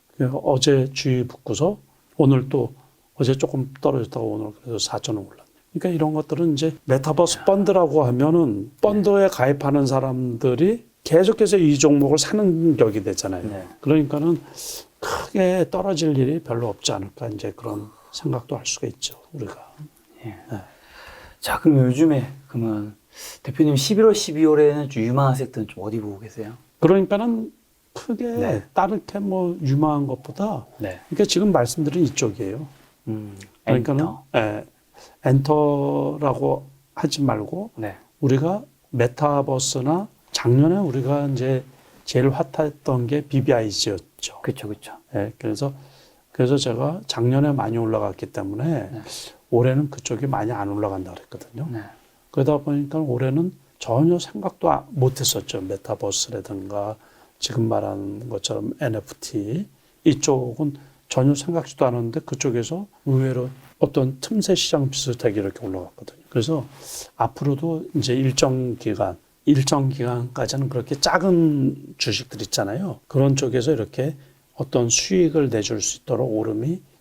어제 주의 붙고서 오늘 또 어제 조금 떨어졌다가 오늘 그래서 4천 원 올랐네. 그러니까 이런 것들은 이제 메타버스 펀드라고 하면은 펀드에 가입하는 사람들이 계속해서 이 종목을 사는 격이 되잖아요. 그러니까는 크게 떨어질 일이 별로 없지 않을까 이제 그런 생각도 할 수가 있죠. 우리가. 자, 그럼 요즘에 그러면 대표님 11월, 12월에는 좀 유망한 섹터는 좀 어디 보고 계세요? 그러니까는 크게 다르게 뭐 유망한 것보다 그러니까 지금 말씀드린 이쪽이에요. 그러니까는 엔터라고 하지 말고 우리가 메타버스나 작년에 우리가 이제 제일 핫했던 게 BBIG였죠. 그렇죠. 그래서 제가 작년에 많이 올라갔기 때문에 올해는 그쪽이 많이 안 올라간다 그랬거든요. 그러다 보니까 올해는 전혀 생각도 못했었죠. 메타버스라든가 지금 말하는 것처럼 NFT 이쪽은 전혀 생각지도 않았는데 그쪽에서 의외로 어떤 틈새 시장 비슷하게 이렇게 올라갔거든요. 그래서 앞으로도 이제 일정 기간까지는 그렇게 작은 주식들 있잖아요. 그런 쪽에서 이렇게 어떤 수익을 내줄 수 있도록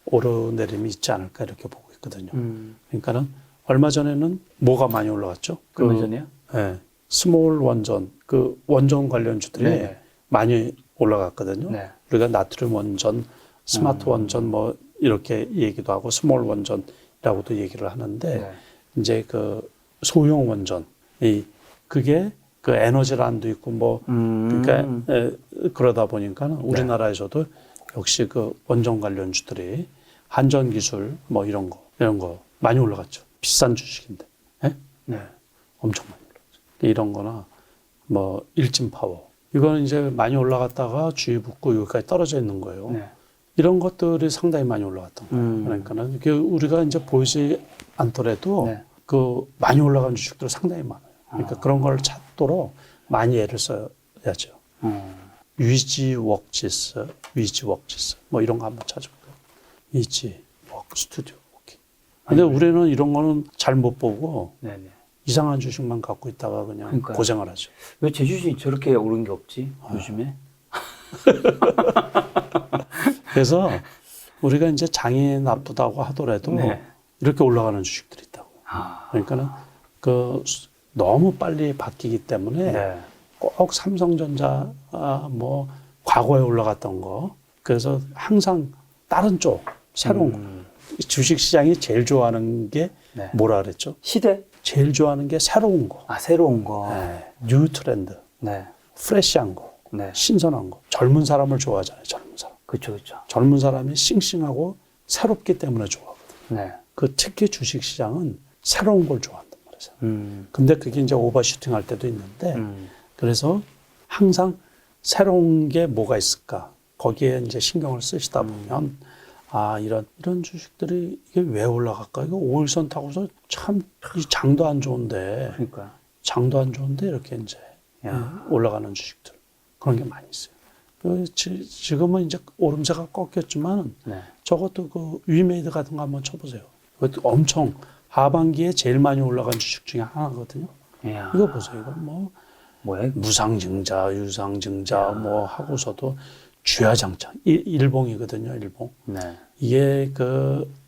오르내림이 있지 않을까 이렇게 보고 있거든요. 그러니까는 얼마 전에는 뭐가 많이 올라갔죠? 얼마 전에요? 스몰 원전, 그 원전 관련주들이 많이 올라갔거든요. 우리가 나트륨 원전, 스마트 원전 뭐 이렇게 얘기도 하고 스몰 원전이라고도 얘기를 하는데 이제 그 소형 원전, 그게 그 에너지란도 있고 뭐 그러니까 그러다 보니까 우리나라에서도 역시 그 원전 관련주들이 한전 기술 뭐 이런 거 많이 올라갔죠. 비싼 주식인데. 예? 네. 엄청 많이 올랐죠. 이런 거나 뭐 일진파워. 이거는 이제 많이 올라갔다가 주의 붙고 여기까지 떨어져 있는 거예요. 네. 이런 것들이 상당히 많이 올라갔던 거예요. 그러니까는 이게 우리가 이제 보이지 않더라도 네. 그 많이 올라간 주식들 상당히 많아요. 그러니까 그런 걸 찾도록 많이 애를 써야죠. 위지웍지스 뭐 이런 거 한번 찾아볼까요? 위지웍 스튜디오. 오케이. 근데 우리는 이런 거는 잘 못 보고 네네. 이상한 주식만 갖고 있다가 그냥 그러니까요. 고생을 하죠. 왜 제 주식이 저렇게 오른 게 없지? 요즘에? 그래서 우리가 이제 장이 나쁘다고 하더라도 네. 이렇게 올라가는 주식들이 있다고. 그러니까는 그 너무 빨리 바뀌기 때문에 네. 꼭 삼성전자 뭐 과거에 올라갔던 거 그래서 항상 다른 쪽 새로운 거 주식 시장이 제일 좋아하는 게 네. 뭐라 그랬죠? 시대? 제일 좋아하는 게 새로운 거, 아, 새로운 거. 네. 뉴 트렌드, 네. 프레시한 거, 네. 신선한 거. 젊은 사람을 좋아하잖아요. 젊은 사람. 그쵸, 그쵸. 젊은 사람이 싱싱하고 새롭기 때문에 좋아하거든요. 네. 그 특히 주식 시장은 새로운 걸 좋아한단 말이에요. 근데 그게 이제 오버슈팅 할 때도 있는데 그래서 항상 새로운 게 뭐가 있을까? 거기에 이제 신경을 쓰시다 보면 아, 이런 주식들이 이게 왜 올라갈까? 이거 5일선 타고서 참 이 장도 안 좋은데 그러니까요. 장도 안 좋은데 이렇게 이제 올라가는 주식들 그런 게 많이 있어요. 지금은 이제 오름세가 꺾였지만 네. 저것도 그 위메이드 같은 거 한번 쳐보세요. 그것도 엄청 하반기에 제일 많이 올라간 주식 중에 하나거든요. 이야. 이거 보세요. 이거 뭐 뭐야? 이거? 무상증자, 유상증자 뭐 하고서도 쥐야장창 일봉이거든요. 일봉. 네. 이게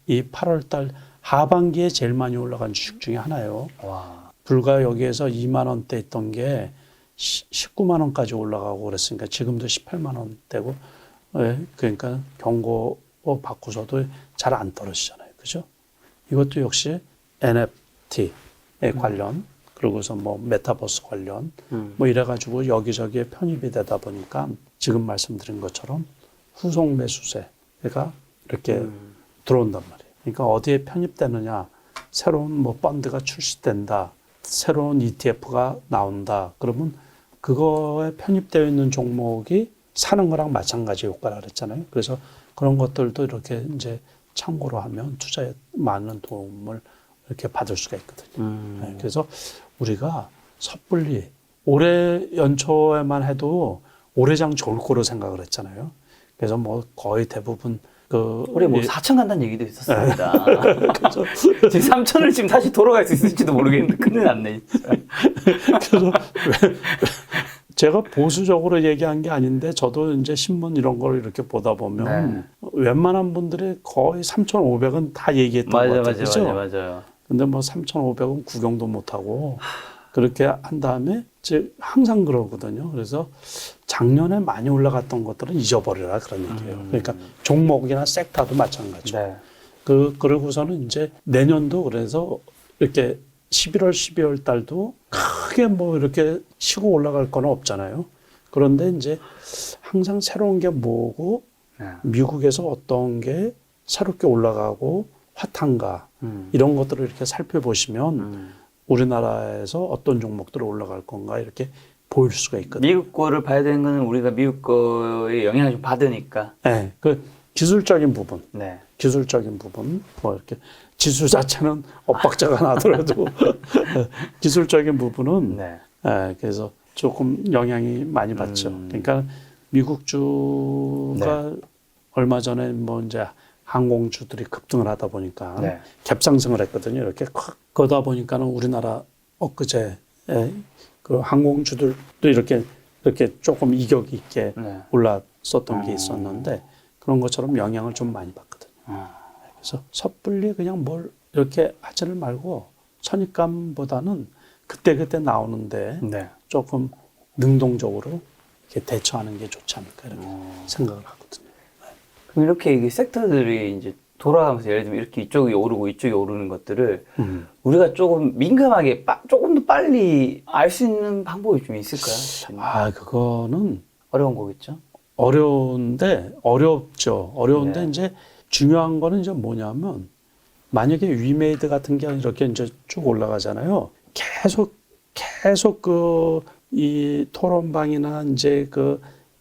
이 8월 달 하반기에 제일 많이 올라간 주식 중에 하나예요. 와. 불과 여기에서 2만 원대 있던 게 19만 원까지 올라가고 그랬으니까 지금도 18만 원대고 그러니까 경고 받고서도 잘 안 떨어지잖아요. 그죠? 이것도 역시 NFT에 관련 그러고서 뭐 메타버스 관련 뭐 이래가지고 여기저기에 편입이 되다 보니까 지금 말씀드린 것처럼 후속 매수세가 이렇게 들어온단 말이에요. 그러니까 어디에 편입되느냐 새로운 뭐 펀드가 출시된다. 새로운 ETF가 나온다. 그러면 그거에 편입되어 있는 종목이 사는 거랑 마찬가지 효과라 그랬잖아요. 그래서 그런 것들도 이렇게 이제 참고로 하면 투자에 많은 도움을 이렇게 받을 수가 있거든요. 네, 그래서 우리가 섣불리 올해 연초에만 해도 올해장 좋을 거로 생각을 했잖아요. 그래서 뭐 거의 대부분 올해 뭐 4천 간다는 얘기도 있었습니다. 지금 3천을 지금 다시 돌아갈 수 있을지도 모르겠는데 큰일 났네. 그래서 제가 보수적으로 얘기한 게 아닌데 저도 이제 신문 이런 걸 이렇게 보다 보면 웬만한 분들이 거의 3,500은 다 얘기했던 것 같아요. 그죠? 맞아요. 근데 뭐 3,500은 구경도 못 하고 그렇게 한 다음에 이제 항상 그러거든요. 그래서 작년에 많이 올라갔던 것들은 잊어버리라 그런 얘기예요. 그러니까 종목이나 섹터도 마찬가지고. 네. 그러고서는 이제 내년도 그래서 이렇게 11월, 12월 달도 크게 뭐 이렇게 치고 올라갈 건 없잖아요. 그런데 이제 항상 새로운 게 뭐고 미국에서 어떤 게 새롭게 올라가고 핫한가 이런 것들을 이렇게 살펴보시면 우리나라에서 어떤 종목들이 올라갈 건가 이렇게 보일 수가 있거든요. 미국 거를 봐야 되는 거는 우리가 미국 거의 영향을 좀 받으니까. 네, 그 기술적인 부분, 네. 기술적인 부분, 뭐 이렇게 지수 자체는 엇박자가 나더라도 기술적인 부분은 네. 그래서 조금 영향이 많이 받죠. 그러니까 미국 주가 얼마 전에 뭐 이제 항공주들이 급등을 하다 보니까 갭상승을 했거든요. 이렇게 그러다 보니까는 우리나라 엊그제 그 항공주들도 이렇게 조금 이격 있게 올랐었던 게 있었는데 그런 것처럼 영향을 좀 많이 받거든요. 그래서 섣불리 그냥 뭘 이렇게 하지를 말고 선입감보다는 그때그때 나오는데 조금 능동적으로 이렇게 대처하는 게 좋지 않을까 이렇게 생각을 하거든요. 그럼 이렇게 이게 섹터들이 이제 돌아가면서 예를 들면 이렇게 이쪽이 오르고 이쪽이 오르는 것들을 우리가 조금 민감하게 조금 더 빨리 알 수 있는 방법이 좀 있을까요? 아, 그거는 어려운 거겠죠? 어렵죠. 어려운데 이제 중요한 거는 이제 뭐냐면 만약에 위메이드 같은 게 이렇게 이제 쭉 올라가잖아요. 계속 이 토론방이나 이제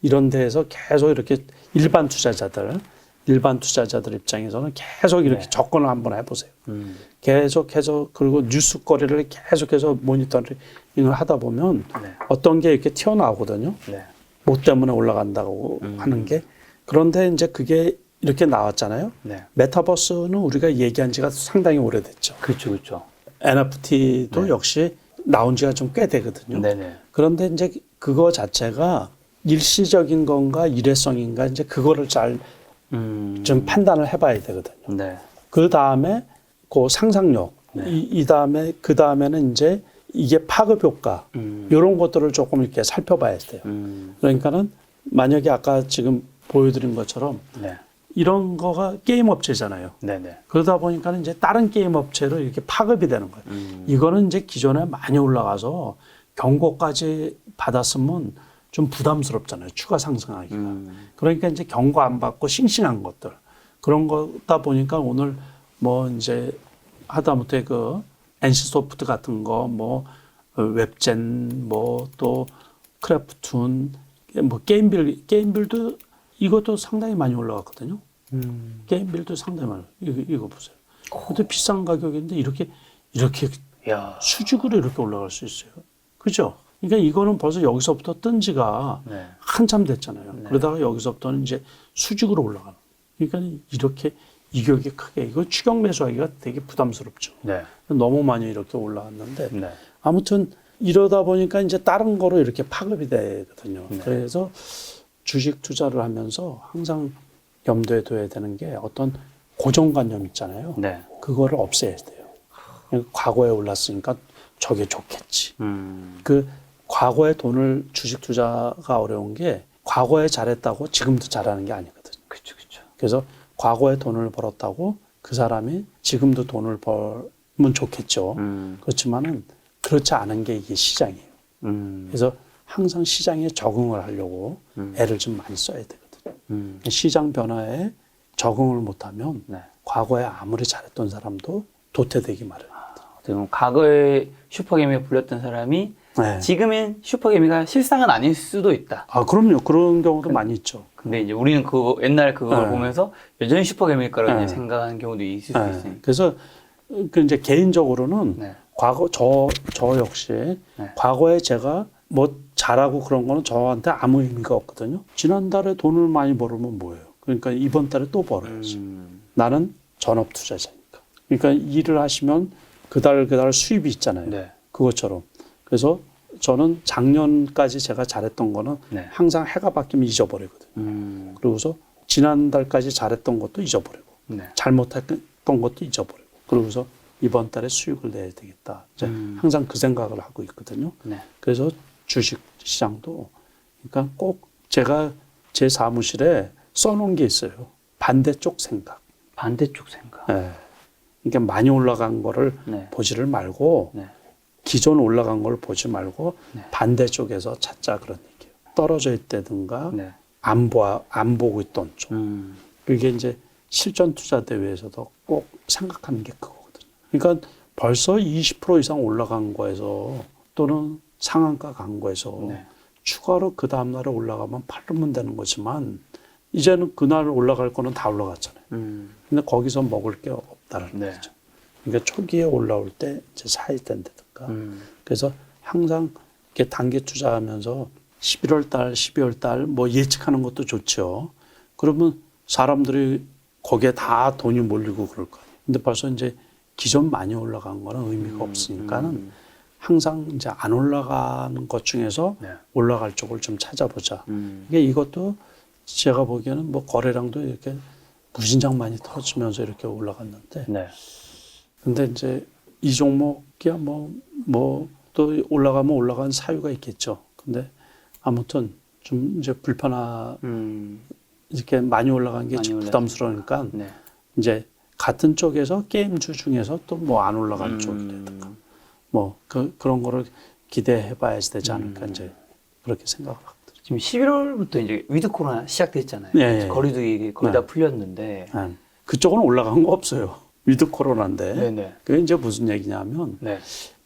이런 데에서 계속 이렇게 일반 투자자들 입장에서는 계속 이렇게 네. 접근을 한번 해보세요. 계속해서 그리고 뉴스거리를 계속해서 모니터링을 하다 보면 네. 어떤 게 이렇게 튀어나오거든요. 네. 뭐 때문에 올라간다고 하는 게. 그런데 이제 그게 이렇게 나왔잖아요. 네. 메타버스는 우리가 얘기한 지가 상당히 오래됐죠. 그렇죠, 그렇죠. NFT도 네. 역시 나온 지가 좀 꽤 되거든요. 네네. 그런데 이제 그거 자체가 일시적인 건가 일회성인가 이제 그거를 잘 좀 판단을 해봐야 되거든요. 네. 그 다음에 그 상상력, 이 다음에 그 다음에는 이제 이게 파급 효과 이런 것들을 조금 이렇게 살펴봐야 돼요. 그러니까는 만약에 아까 지금 보여드린 것처럼 네. 이런 거가 게임 업체잖아요. 네네. 그러다 보니까 이제 다른 게임 업체로 이렇게 파급이 되는 거예요. 이거는 이제 기존에 많이 올라가서 경고까지 받았으면 좀 부담스럽잖아요. 추가 상승하기가. 그러니까 이제 경고 안 받고 싱싱한 것들. 그런 거다 보니까 오늘 뭐 이제 하다못해 NC소프트 같은 거, 뭐 웹젠, 뭐 또 크래프툰, 뭐 게임빌도 이것도 상당히 많이 올라갔거든요. 게임빌도 상당히 많이. 이거 보세요. 근데 비싼 가격인데 이렇게 야. 수직으로 이렇게 올라갈 수 있어요. 그죠? 그러니까 이거는 벌써 여기서부터 뜬 지가 네. 한참 됐잖아요. 네. 그러다가 여기서부터는 이제 수직으로 올라가는. 그러니까 이렇게 이격이 크게, 이거 추격 매수하기가 되게 부담스럽죠. 네. 너무 많이 이렇게 올라왔는데 네. 아무튼 이러다 보니까 이제 다른 거로 이렇게 파급이 되거든요. 네. 그래서 주식 투자를 하면서 항상 염두에 둬야 되는 게 어떤 고정관념 있잖아요. 네. 그거를 없애야 돼요. 과거에 올랐으니까 저게 좋겠지. 과거에 돈을 주식 투자가 어려운 게 과거에 잘했다고 지금도 잘하는 게 아니거든요. 그렇죠, 그렇죠. 그래서 과거에 돈을 벌었다고 그 사람이 지금도 돈을 벌면 좋겠죠. 그렇지만은 그렇지 않은 게 이게 시장이에요. 그래서 항상 시장에 적응을 하려고 애를 좀 많이 써야 되거든요. 시장 변화에 적응을 못하면 네. 과거에 아무리 잘했던 사람도 도태되기 마련입니다. 지금 과거에 슈퍼개미에 불렸던 사람이 네. 지금은 슈퍼개미가 실상은 아닐 수도 있다. 아, 그럼요. 그런 경우도 많이 있죠. 근데 이제 우리는 옛날 그걸 네. 보면서 여전히 슈퍼개미일 거라고 네. 생각하는 경우도 있을 수 네. 있으니까. 그래서 이제 개인적으로는 네. 과거 저 역시 네. 과거에 제가 뭐 잘하고 그런 거는 저한테 아무 의미가 없거든요. 지난달에 돈을 많이 벌으면 뭐예요? 그러니까 이번 달에 또 벌어야지. 나는 전업 투자자니까. 그러니까 일을 하시면 그달 수입이 있잖아요. 네. 그것처럼. 그래서 저는 작년까지 제가 잘했던 거는 네. 항상 해가 바뀌면 잊어버리거든요. 그러고서 지난달까지 잘했던 것도 잊어버리고 네. 잘못했던 것도 잊어버리고 그러고서 이번 달에 수익을 내야 되겠다. 이제 항상 그 생각을 하고 있거든요. 네. 그래서 주식 시장도 그러니까 꼭 제가 제 사무실에 써놓은 게 있어요. 반대쪽 생각. 반대쪽 생각. 네. 그러니까 많이 올라간 거를 네. 보지를 말고 네. 기존 올라간 걸 보지 말고 네. 반대쪽에서 찾자 그런 얘기예요. 떨어져 있다든가 네. 안 보고 있던 쪽. 그게 이제 실전 투자 대회에서도 꼭 생각하는 게 그거거든요. 그러니까 벌써 20% 이상 올라간 거에서 또는 상한가 간 거에서 네. 추가로 그 다음날에 올라가면 팔면 되는 거지만 이제는 그날 올라갈 거는 다 올라갔잖아요. 근데 거기서 먹을 게 없다는 네. 거죠. 그러니까 초기에 올라올 때 이제 사야 된다든가. 그래서 항상 이렇게 단기 투자하면서 11월 달, 12월 달 뭐 예측하는 것도 좋죠. 그러면 사람들이 거기에 다 돈이 몰리고 그럴 거 아니에요. 근데 벌써 이제 기존 많이 올라간 거는 의미가 없으니까는 항상 이제 안 올라가는 것 중에서 네. 올라갈 쪽을 좀 찾아보자. 이게 이것도 제가 보기에는 뭐 거래량도 이렇게 무진장 많이 터지면서 이렇게 올라갔는데. 네. 근데 이제 이 종목이야 뭐 또 올라가면 올라간 사유가 있겠죠. 근데 아무튼 좀 이제 이렇게 많이 올라간 게 좀 부담스러우니까 네. 이제 같은 쪽에서 게임주 중에서 또 뭐 안 올라간 쪽이라든가 뭐 그런 거를 기대해 봐야지 되지 않을까 이제 그렇게 생각을 하거든요. 지금 11월부터 이제 위드 코로나 시작됐잖아요. 예, 예. 거리두기 거의 다 풀렸는데 그쪽은 올라간 거 없어요. 위드 코로나인데 네네. 그게 이제 무슨 얘기냐면 네.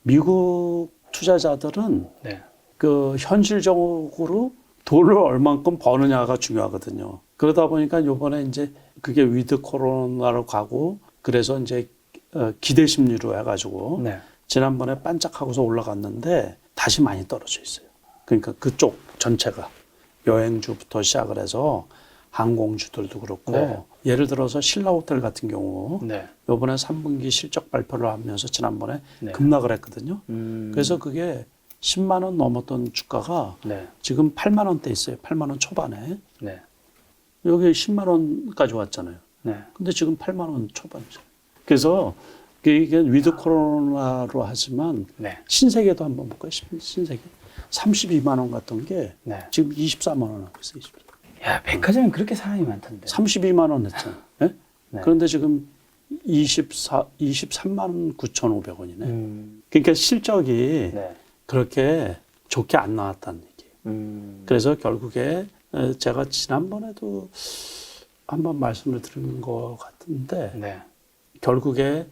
미국 투자자들은 네. 그 현실적으로 돈을 얼만큼 버느냐가 중요하거든요. 그러다 보니까 요번에 이제 그게 위드 코로나로 가고 그래서 이제 기대 심리로 해가지고 네. 지난번에 반짝하고서 올라갔는데 다시 많이 떨어져 있어요. 그러니까 그쪽 전체가 여행주부터 시작을 해서 항공주들도 그렇고 네. 예를 들어서 신라호텔 같은 경우 네. 요번에 3분기 실적 발표를 하면서 지난번에 네. 급락을 했거든요. 음. 그래서 그게 10만 원 넘었던 주가가 네. 지금 8만 원대 있어요. 8만 원 초반에. 네. 여기 10만 원까지 왔잖아요. 네. 근데 지금 8만 원 초반이죠. 그래서 이게 위드 코로나로 하지만 네. 신세계도 한번 볼까요? 신세계. 32만 원 갔던 게 네. 지금 24만 원 하고 있어요. 야, 백화점에 그렇게 사람이 많던데. 32만 원 했잖아요. 네? 네. 그런데 지금 23만 9,500원이네. 그러니까 실적이 네. 그렇게 좋게 안 나왔다는 얘기예요. 그래서 결국에 제가 지난번에도 한번 말씀을 드린 것 같은데 네. 결국에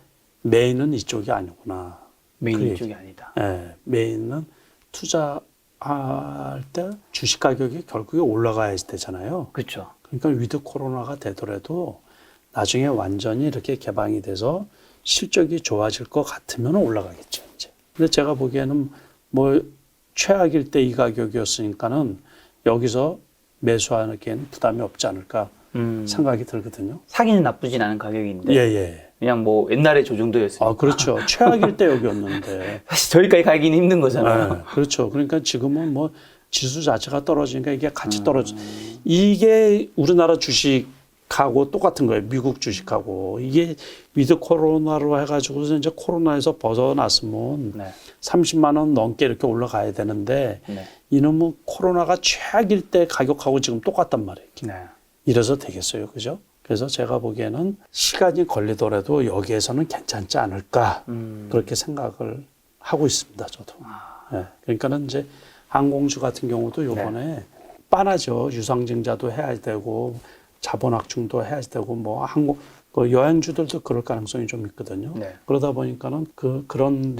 메인은 이쪽이 아니구나. 메인 그 이쪽이 얘기. 아니다. 네, 메인은 투자할 때 주식 가격이 결국에 올라가야 되잖아요. 그렇죠. 그러니까 위드 코로나가 되더라도 나중에 완전히 이렇게 개방이 돼서 실적이 좋아질 것 같으면 올라가겠죠, 이제. 근데 제가 보기에는 뭐 최악일 때 이 가격이었으니까는 여기서 매수하기에는 부담이 없지 않을까 생각이 들거든요. 사기는 나쁘진 않은 가격인데. 예, 예. 그냥 뭐 옛날에 저 정도였으니까. 아, 그렇죠. 최악일 때 여기였는데. 사실 저기까지 가기는 힘든 거잖아요. 네, 그렇죠. 그러니까 지금은 뭐 지수 자체가 떨어지니까 이게 같이 떨어져. 이게 우리나라 주식하고 똑같은 거예요. 미국 주식하고. 이게 위드 코로나로 해가지고서 이제 코로나에서 벗어났으면 네. 30만 원 넘게 이렇게 올라가야 되는데 네. 이놈은 코로나가 최악일 때 가격하고 지금 똑같단 말이에요. 네. 이래서 되겠어요. 그죠? 그래서 제가 보기에는 시간이 걸리더라도 여기에서는 괜찮지 않을까 그렇게 생각을 하고 있습니다. 저도. 네. 그러니까는 이제 항공주 같은 경우도 요번에 빤하죠. 유상증자도 해야 되고 자본확충도 해야 되고 뭐 그 여행주들도 그럴 가능성이 좀 있거든요. 네. 그러다 보니까는 그런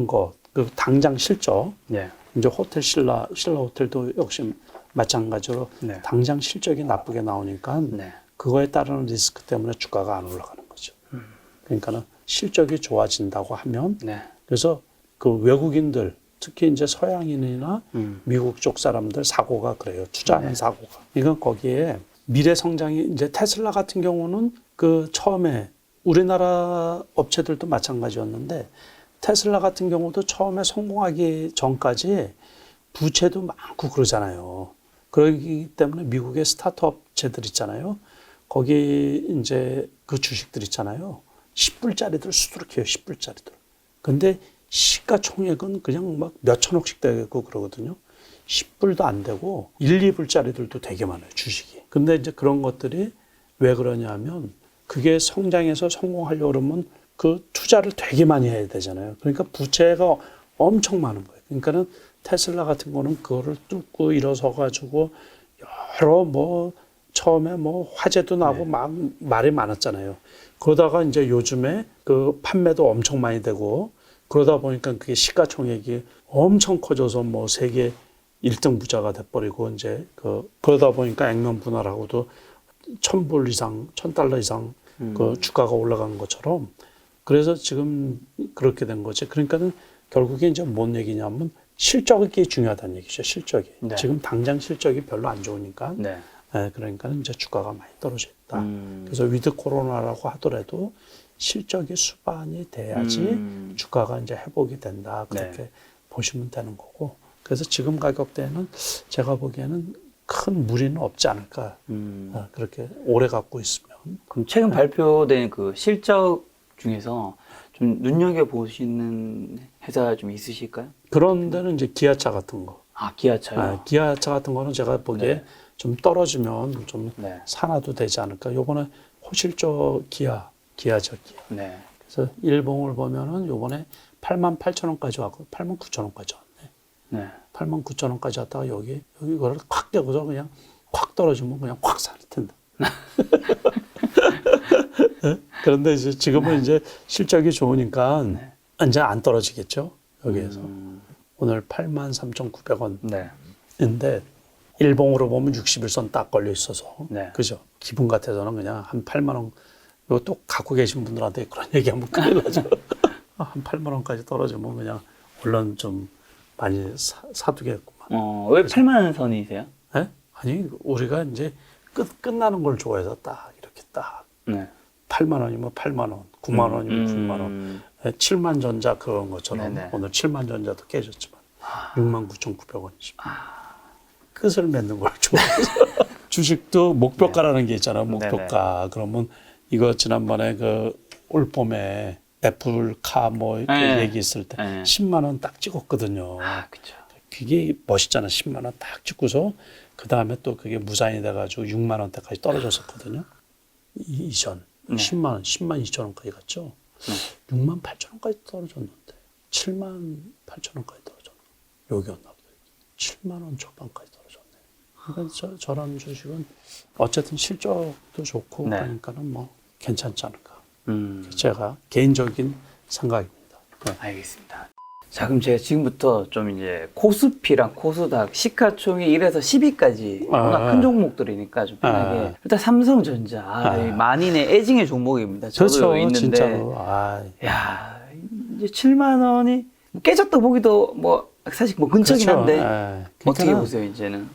거, 그 당장 실적, 네. 이제 호텔 신라 호텔도 역시 마찬가지로 네. 당장 실적이 나쁘게 나오니까 네. 그거에 따르는 리스크 때문에 주가가 안 올라가는 거죠. 그러니까는 실적이 좋아진다고 하면 네. 그래서 그 외국인들 특히 이제 서양인이나 미국 쪽 사람들 사고가 그래요. 투자하는 사고가. 이건 거기에 미래 성장이 이제 테슬라 같은 경우는 그 처음에 우리나라 업체들도 마찬가지였는데 테슬라 같은 경우도 처음에 성공하기 전까지 부채도 많고 그러잖아요. 그러기 때문에 미국의 스타트업 업체들 있잖아요. 거기 이제 그 주식들 있잖아요. 10불짜리들 수두룩해요. 10불짜리들. 근데 시가총액은 그냥 막 몇천억씩 되고 그러거든요. 10불도 안 되고 1, 2불짜리들도 되게 많아요. 주식이. 근데 이제 그런 것들이 왜 그러냐면 그게 성장해서 성공하려고 그러면 그 투자를 되게 많이 해야 되잖아요. 그러니까 부채가 엄청 많은 거예요. 그러니까는 테슬라 같은 거는 그거를 뚫고 일어서 가지고 여러 뭐 처음에 뭐 화재도 나고 막 말이 많았잖아요. 그러다가 이제 요즘에 그 판매도 엄청 많이 되고 그러다 보니까 그게 시가총액이 엄청 커져서 뭐 세계 1등 부자가 돼버리고 이제 그러다 보니까 액면 분할하고도 1,000불 이상, 1,000달러 이상 그 주가가 올라간 것처럼 그래서 지금 그렇게 된 거지. 그러니까는 결국에 이제 뭔 얘기냐면 실적이 중요하다는 얘기죠. 실적이. 네. 지금 당장 실적이 별로 안 좋으니까. 네. 그러니까 이제 주가가 많이 떨어져 있다. 그래서 위드 코로나라고 하더라도 실적이 수반이 돼야지 주가가 이제 회복이 된다. 그렇게 보시면 되는 거고. 그래서 지금 가격대는 제가 보기에는 큰 무리는 없지 않을까. 그렇게 오래 갖고 있으면. 그럼 최근 발표된 그 실적 중에서 좀 눈여겨보시는 회사 좀 있으실까요? 그런 데는 이제 기아차 같은 거. 아, 기아차요? 기아차 같은 거는 제가 보기에 좀 떨어지면 좀 사놔도 되지 않을까. 요번에 호실적 기아죠, 기아. 네. 그래서 일봉을 보면은 요번에 88,000원까지 왔고 89,000원까지 왔네. 네. 89,000원까지 왔다가 여기 이거를 콱 깨고서 그냥 콱 떨어지면 그냥 콱 살 텐데. 네? 그런데 이제 지금은 이제 실적이 좋으니까 이제 안 떨어지겠죠. 여기에서. 오늘 83,900원인데 네. 일봉으로 보면 60일선 딱 걸려 있어서 네. 그죠. 기분 같아서는 그냥 한 8만 원. 이거 또 갖고 계신 분들한테 그런 얘기하면 큰일 나죠. 한 8만 원까지 떨어지면 그냥 얼른 좀 많이 사두겠구만. 왜 8만 선이세요? 네? 아니 우리가 이제 끝나는 걸 좋아해서 딱 이렇게 딱 네. 8만 원이면 8만 원, 9만 원이면 9만 원, 7만 전자 그런 것처럼 네네. 오늘 7만 전자도 깨졌지만 69,900원이죠. 끝을 맺는 걸 좋아해서 주식도 목표가라는 게 있잖아. 목표가. 그러면 이거 지난번에 그 올 봄에 애플카 뭐 이렇게 얘기 있을 때 10만 원 딱 찍었거든요. 그렇죠. 그게 멋있잖아. 10만 원 딱 찍고서 그 다음에 또 그게 무산이 돼가지고 6만 원대까지 떨어졌었거든요. 이전 10만 원, 10만 2천 원까지 갔죠. 6만 8천 원까지 떨어졌는데 7만 8천 원까지 떨어졌나? 여기였나 보다. 7만 원 초반까지 떨어졌네. 그러니까 저런 주식은 어쨌든 실적도 좋고 그러니까는 뭐 괜찮지 않을까. 제가 개인적인 생각입니다. 네. 알겠습니다. 자, 그럼 제가 지금부터 좀 이제 코스피랑 코스닥 시가총액 1에서 10위까지 워낙 큰 종목들이니까 좀 편하게 일단 삼성전자 만인의 애증의 종목입니다. 저도 그렇죠, 있는데 진짜로. 야 이제 7만 원이 깨졌다 보기도 뭐 사실 뭐 근처긴 한데 어떻게 보세요 이제는?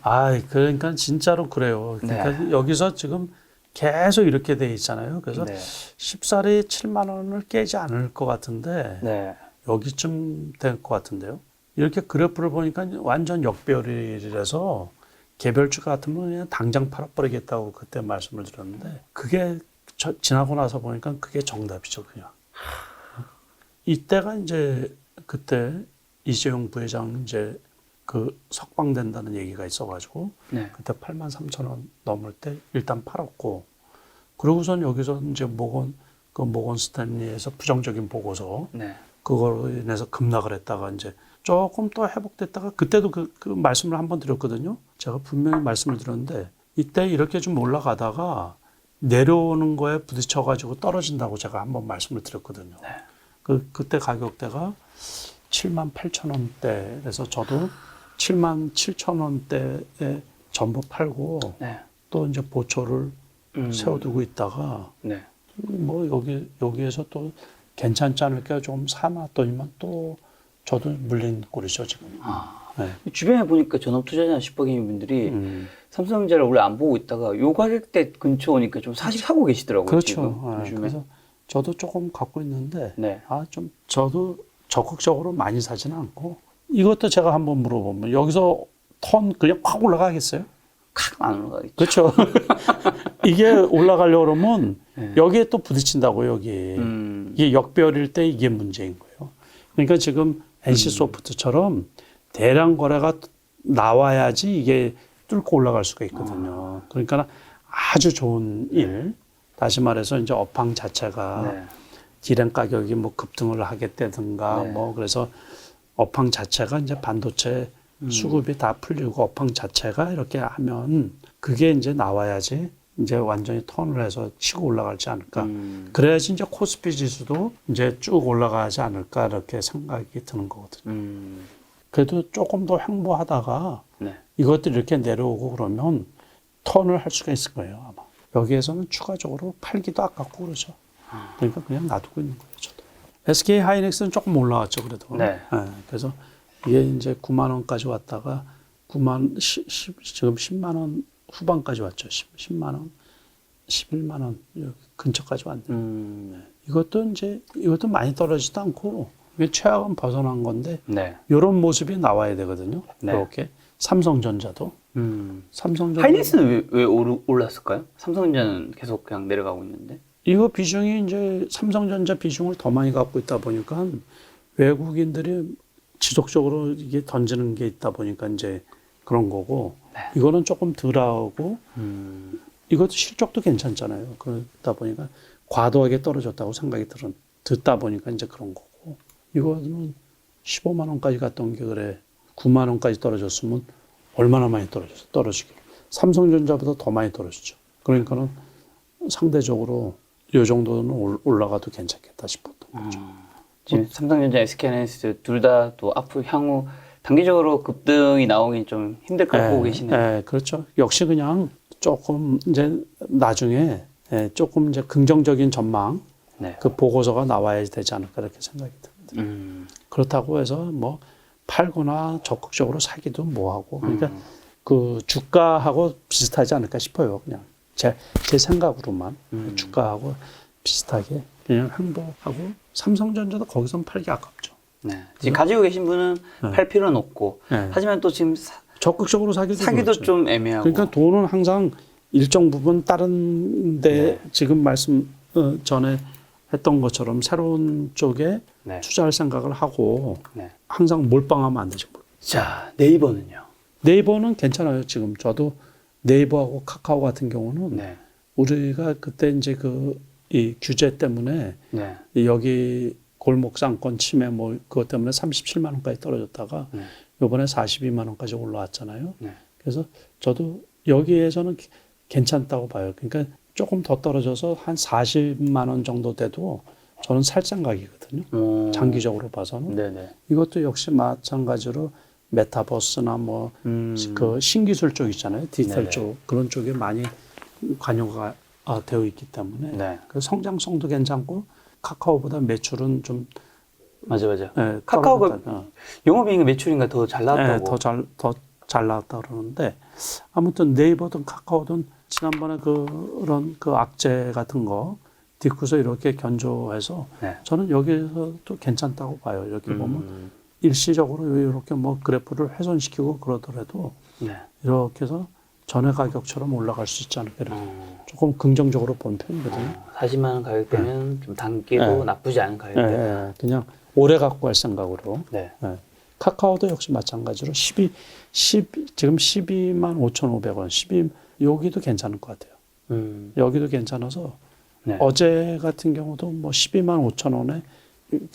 그러니까 진짜로 그래요. 그러니까 여기서 지금 계속 이렇게 돼 있잖아요. 그래서 쉽사리 7만 원을 깨지 않을 것 같은데 여기쯤 될 것 같은데요. 이렇게 그래프를 보니까 완전 역배열이라서 개별주 같으면 그냥 당장 팔아버리겠다고 그때 말씀을 드렸는데 그게 지나고 나서 보니까 그게 정답이죠, 그냥. 이때가 이제 그때 이재용 부회장 이제 그 석방된다는 얘기가 있어가지고 그때 83,000원 넘을 때 일단 팔았고 그러고선 여기서 이제 모건 스탠리에서 부정적인 보고서 그거로 인해서 급락을 했다가 이제 조금 또 회복됐다가 그때도 그 말씀을 한번 드렸거든요. 제가 분명히 말씀을 드렸는데 이때 이렇게 좀 올라가다가 내려오는 거에 부딪혀가지고 떨어진다고 제가 한번 말씀을 드렸거든요. 그때 가격대가 78,000원대 그래서 저도 77,000원대에 전부 팔고 또 이제 보초를 세워두고 있다가 뭐 여기에서 또 괜찮지 않을까 좀 사놨더니만 또 저도 물린 꼴이죠 지금. 주변에 보니까 전업투자자 슈퍼게임 분들이 삼성전자를 원래 안 보고 있다가 요 가격대 근처 오니까 좀 사고 계시더라고요. 그렇죠. 지금, 그래서 저도 조금 갖고 있는데 좀 저도 적극적으로 많이 사지는 않고 이것도 제가 한번 물어보면 여기서 턴 그냥 확 올라가겠어요? 안 올라가겠죠. 그렇죠. 이게 올라가려고 그러면 여기에 또 부딪힌다고요, 여기. 이게 역배열일 때 이게 문제인 거예요. 그러니까 지금 NC소프트처럼 대량 거래가 나와야지 이게 뚫고 올라갈 수가 있거든요. 그러니까 아주 좋은 일. 다시 말해서 이제 업황 자체가 디램 가격이 뭐 급등을 하겠다든가 뭐 그래서 업황 자체가 이제 반도체 수급이 다 풀리고 업황 자체가 이렇게 하면 그게 이제 나와야지 이제 완전히 턴을 해서 치고 올라가지 않을까. 그래야지 이제 코스피 지수도 이제 쭉 올라가지 않을까 이렇게 생각이 드는 거거든요. 그래도 조금 더 횡보하다가 이것들이 이렇게 내려오고 그러면 턴을 할 수가 있을 거예요, 아마. 여기에서는 추가적으로 팔기도 아깝고 그러죠. 그러니까 그냥 놔두고 있는 거예요, 저도. SK 하이닉스는 조금 올라왔죠, 그래도. 그래서 이게 이제 9만 원까지 왔다가 지금 10만 원 후반까지 왔죠. 10만 원, 11만 원 여기 근처까지 왔네요. 이것도 많이 떨어지지도 않고 이게 최악은 벗어난 건데 이런 모습이 나와야 되거든요. 이렇게 삼성전자도. 하이닉스는 왜 올랐을까요? 삼성전자는 계속 그냥 내려가고 있는데. 이거 비중이 이제 삼성전자 비중을 더 많이 갖고 있다 보니까 외국인들이 지속적으로 이게 던지는 게 있다 보니까 이제 그런 거고 이거는 조금 덜하고 이것도 실적도 괜찮잖아요. 그러다 보니까 과도하게 떨어졌다고 생각이 듣다 보니까 이제 그런 거고 이거는 15만 원까지 갔던 게 그래 9만 원까지 떨어졌으면 얼마나 많이 떨어지길. 삼성전자보다 더 많이 떨어졌죠. 그러니까는 상대적으로 요 정도는 올라가도 괜찮겠다 싶었던 거죠. 지금 삼성전자, SK하이닉스 둘 다 또 앞으로 향후 단기적으로 급등이 나오긴 좀 힘들 거 보고 계시네요. 네, 그렇죠. 역시 그냥 조금 이제 나중에 조금 이제 긍정적인 전망, 네. 그 보고서가 나와야 되지 않을까 이렇게 생각이 듭니다. 그렇다고 해서 뭐 팔거나 적극적으로 사기도 뭐하고 그러니까 그 주가하고 비슷하지 않을까 싶어요. 그냥 제 생각으로만 주가하고 비슷하게 그냥 행보하고 삼성전자도 거기선 팔기 아깝죠. 네. 지금 가지고 계신 분은 팔 필요는 없고 네. 하지만 또 지금 적극적으로 사기도 그렇죠. 좀 애매하고 그러니까 돈은 항상 일정 부분 다른데 지금 말씀 전에 했던 것처럼 새로운 쪽에 투자할 생각을 하고 항상 몰빵하면 안 되죠. 자, 네이버는요? 네이버는 괜찮아요. 지금 저도 네이버하고 카카오 같은 경우는 우리가 그때 이제 이 규제 때문에 여기 골목 상권 침해 뭐 그것 때문에 37만 원까지 떨어졌다가 이번에 42만 원까지 올라왔잖아요. 그래서 저도 여기에서는 괜찮다고 봐요. 그러니까 조금 더 떨어져서 한 40만 원 정도 돼도 저는 살 생각이거든요. 장기적으로 봐서는. 이것도 역시 마찬가지로 메타버스나 뭐 그 신기술 쪽 있잖아요. 디지털 쪽 그런 쪽에 많이 관여가 되어 있기 때문에 그 성장성도 괜찮고 카카오보다 매출은 좀 맞아. 카카오가 영업이익 매출인가 더 잘 나왔다고. 더 잘 나왔다 그러는데 아무튼 네이버든 카카오든 지난번에 그런 그 악재 같은 거 딛고서 이렇게 견조해서 저는 여기서도 괜찮다고 봐요. 이렇게 보면 일시적으로 이렇게 뭐 그래프를 훼손시키고 그러더라도 이렇게 해서 전에 가격처럼 올라갈 수 있지 않을까 이렇게 조금 긍정적으로 본 편이거든요. 40만 원 가격대면 좀 단기도 나쁘지 않은 가격대. 그냥 오래 갖고 갈 생각으로. 카카오도 역시 마찬가지로 지금 12만 5,500원, 여기도 괜찮을 것 같아요. 여기도 괜찮아서 어제 같은 경우도 뭐 12만 5천 원에